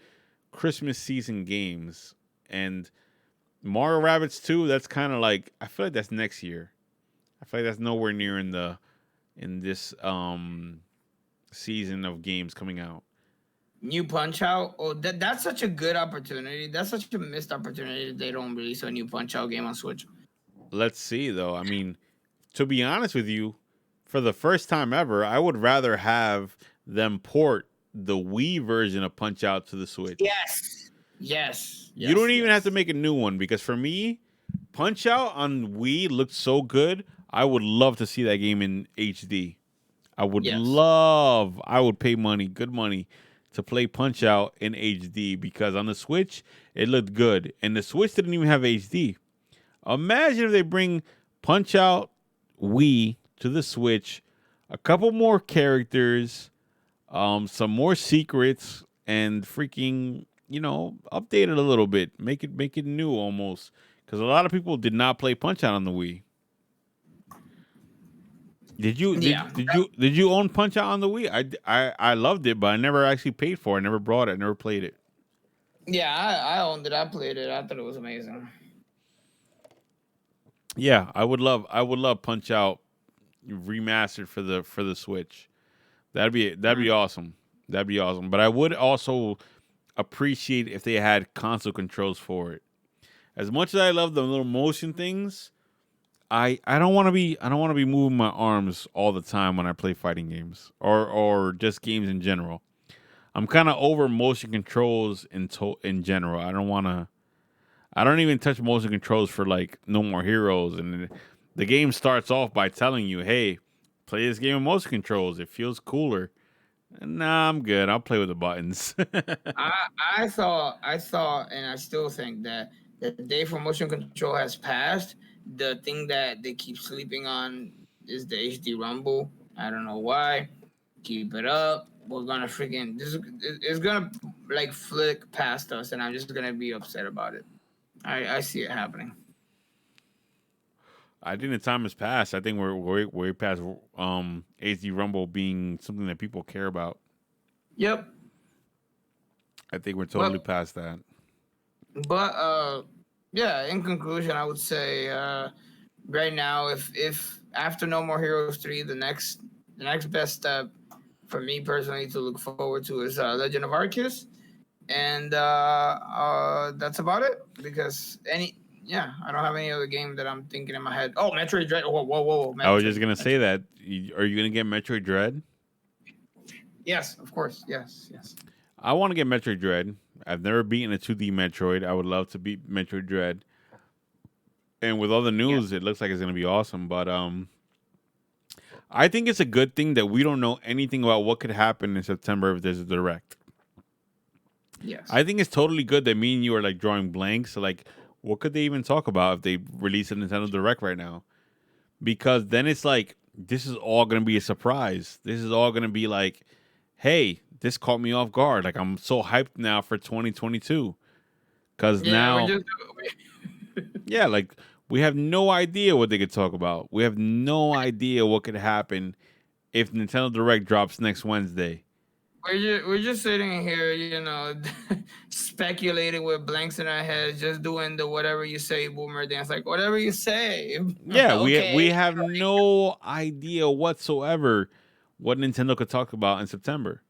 Christmas season games. And Mario Rabbits 2, that's kind of like I feel like that's next year. I feel like that's nowhere near in this season of games coming out. New Punch Out. Oh, that's such a good opportunity. That's such a missed opportunity that they don't release a new Punch Out game on Switch. Let's see though. I mean, to be honest with you, for the first time ever, I would rather have them port the Wii version of Punch Out to the Switch. Yes. Yes. You don't Yes. even have to Yes. make a new one, because for me, Punch Out on Wii looked so good. I would love to see that game in HD. Yes. I would pay money, good money, to play Punch Out in HD, because on the Switch, it looked good. And the Switch didn't even have HD. Imagine if they bring Punch Out Wii to the Switch, a couple more characters, some more secrets, and freaking update it a little bit, make it new almost, because a lot of people did not play Punch Out on the Wii. Did you Yeah. did you own Punch Out on the Wii? I loved it, but I never actually paid for it. I never brought it. I never played it. Yeah. I owned it. I played it. I thought it was amazing. Yeah, I would love Punch Out remastered for the Switch. That'd be awesome. That'd be awesome. But I would also appreciate if they had console controls for it. As much as I love the little motion things, I don't want to be moving my arms all the time when I play fighting games or just games in general. I'm kind of over motion controls in general. I don't even touch motion controls for like No More Heroes, and the game starts off by telling you, "Hey, play this game with motion controls. It feels cooler." Nah, I'm good. I'll play with the buttons. I I thought, and I still think that the day for motion control has passed. The thing that they keep sleeping on is the HD Rumble. I don't know why. Keep it up. We're gonna freaking this. It's gonna like flick past us, and I'm just gonna be upset about it. I see it happening. I think the time has passed. I think we're way past AZ Rumble being something that people care about. Yep. I think we're totally past that. But yeah, in conclusion, I would say right now, if after No More Heroes 3, the next best step for me personally to look forward to is Legend of Arceus, and that's about it. Because I don't have any other game that I'm thinking in my head. Oh, Metroid Dread. Whoa, I was Metroid, just gonna say that. Are you gonna get Metroid Dread? Yes, of course. Yes. I want to get Metroid Dread. I've never beaten a 2D Metroid. I would love to beat Metroid Dread. And with all the news, it looks like it's gonna be awesome. But I think it's a good thing that we don't know anything about what could happen in September if there's a direct. Yes. I think it's totally good that me and you are like drawing blanks. So like, what could they even talk about if they release a Nintendo Direct right now? Because then it's like, this is all going to be a surprise. This is all going to be like, hey, this caught me off guard. Like, I'm so hyped now for 2022. Because now, yeah, like, we have no idea what they could talk about. We have no idea what could happen if Nintendo Direct drops next Wednesday. We're just sitting here, speculating with blanks in our heads, just doing the whatever you say boomer dance, like whatever you say. Yeah, Okay. we have no idea whatsoever what Nintendo could talk about in September.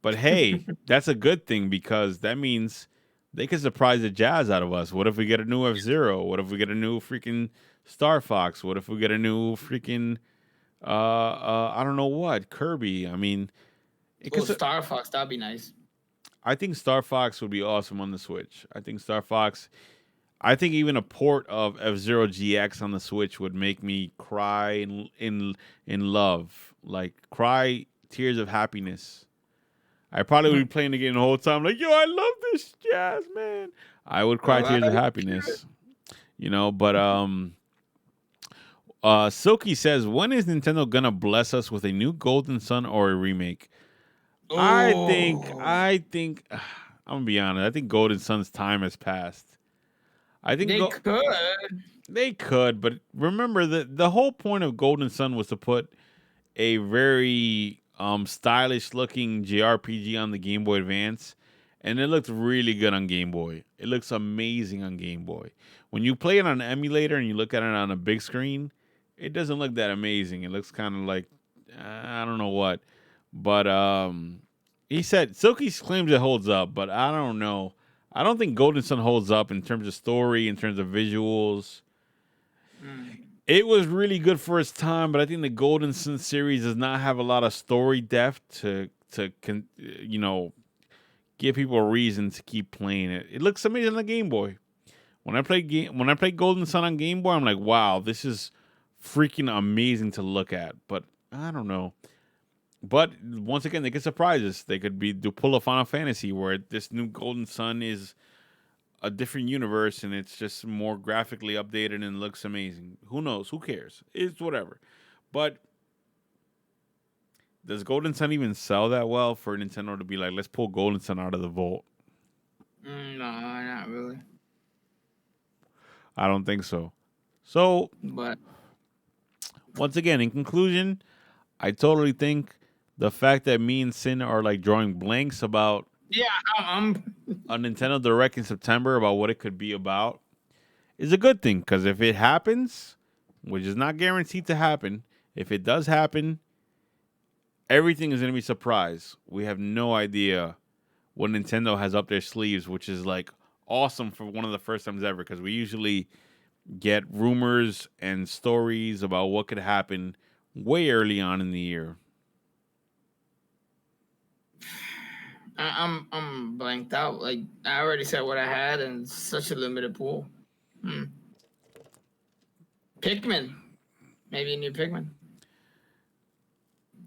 But hey, that's a good thing because that means they could surprise the jazz out of us. What if we get a new F-Zero? What if we get a new freaking Star Fox? What if we get a new freaking I don't know what, Kirby? I mean, Star Fox, that'd be nice. I think Star Fox would be awesome on the Switch. I think even a port of F-Zero GX on the Switch would make me cry in love, like cry tears of happiness. I probably would be playing the game the whole time, like, yo, I love this jazz, man. I would cry tears of happiness, but Silky says, when is Nintendo gonna bless us with a new Golden Sun or a remake? Ooh. I think I'm gonna be honest. I think Golden Sun's time has passed. I think they could, but remember that the whole point of Golden Sun was to put a very stylish looking JRPG on the Game Boy Advance, and it looked really good on Game Boy. It looks amazing on Game Boy. When you play it on an emulator and you look at it on a big screen, it doesn't look that amazing. It looks kind of like I don't know what. But he said Silky claims it holds up, but I don't know. I don't think Golden Sun holds up in terms of story, in terms of visuals. It was really good for its time, but I think the Golden Sun series does not have a lot of story depth to give people a reason to keep playing it. It looks amazing on the Game Boy. When I play Golden Sun on Game Boy, I'm like, wow, this is freaking amazing to look at. But I don't know. But once again, they could surprise us. They could pull a Final Fantasy where this new Golden Sun is a different universe and it's just more graphically updated and looks amazing. Who knows? Who cares? It's whatever. But does Golden Sun even sell that well for Nintendo to be like, let's pull Golden Sun out of the vault? No, not really. I don't think so. So, but once again, in conclusion, I totally think the fact that me and Sin are like drawing blanks about a Nintendo Direct in September about what it could be about is a good thing. Because if it happens, which is not guaranteed to happen, if it does happen, everything is going to be surprise. We have no idea what Nintendo has up their sleeves, which is like awesome for one of the first times ever. Because we usually get rumors and stories about what could happen way early on in the year. I'm blanked out. Like I already said what I had, and such a limited pool. Pikmin, maybe a new Pikmin.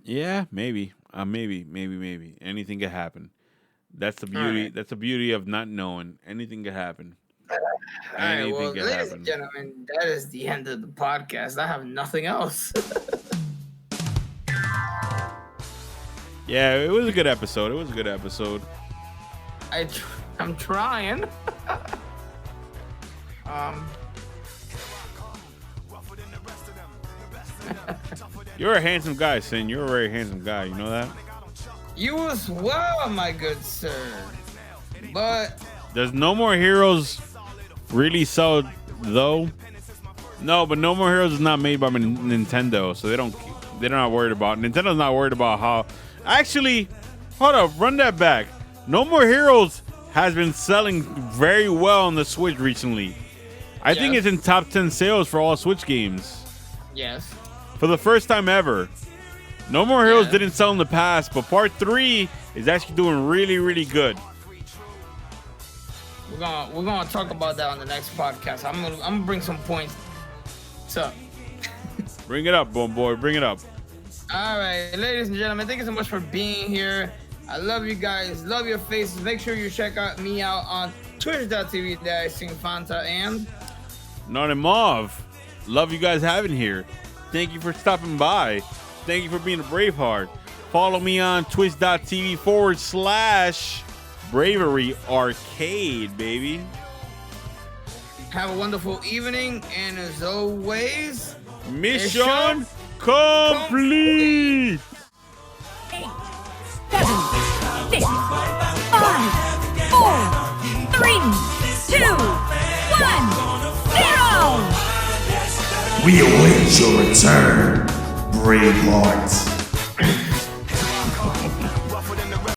Yeah, maybe. Maybe. Anything could happen. That's the beauty. Right. That's the beauty of not knowing. Anything could happen. All right, well, ladies and gentlemen, that is the end of the podcast. I have nothing else. Yeah, it was a good episode. I'm trying. You're a handsome guy, Sin. You're a very handsome guy. You know that? You as well, my good sir. But Does No More Heroes really sell though? No, but No More Heroes is not made by Nintendo, so they're not worried about. Nintendo's not worried about how. Actually, hold up, run that back. No More Heroes has been selling very well on the Switch recently. I think it's in top 10 sales for all Switch games. yes. For the first time ever. No More Heroes didn't sell in the past, but part 3 is actually doing really, really good. We're gonna talk about that on the next podcast. I'm gonna bring some points. So Bring it up, boy. Bring it up. all right, ladies and gentlemen, thank you so much for being here. I love you guys. Love your faces. Make sure you check me out on twitch.tv/Sinfanta and Not a Mauve. Love you guys having here. Thank you for stopping by. Thank you for being a Braveheart. Follow me on twitch.tv/Bravery Arcade, baby. have a wonderful evening. And as always, Mission complete. 8, 7, 6, 5, 4, 3, 2, 1, 0. We await your return, Braveheart.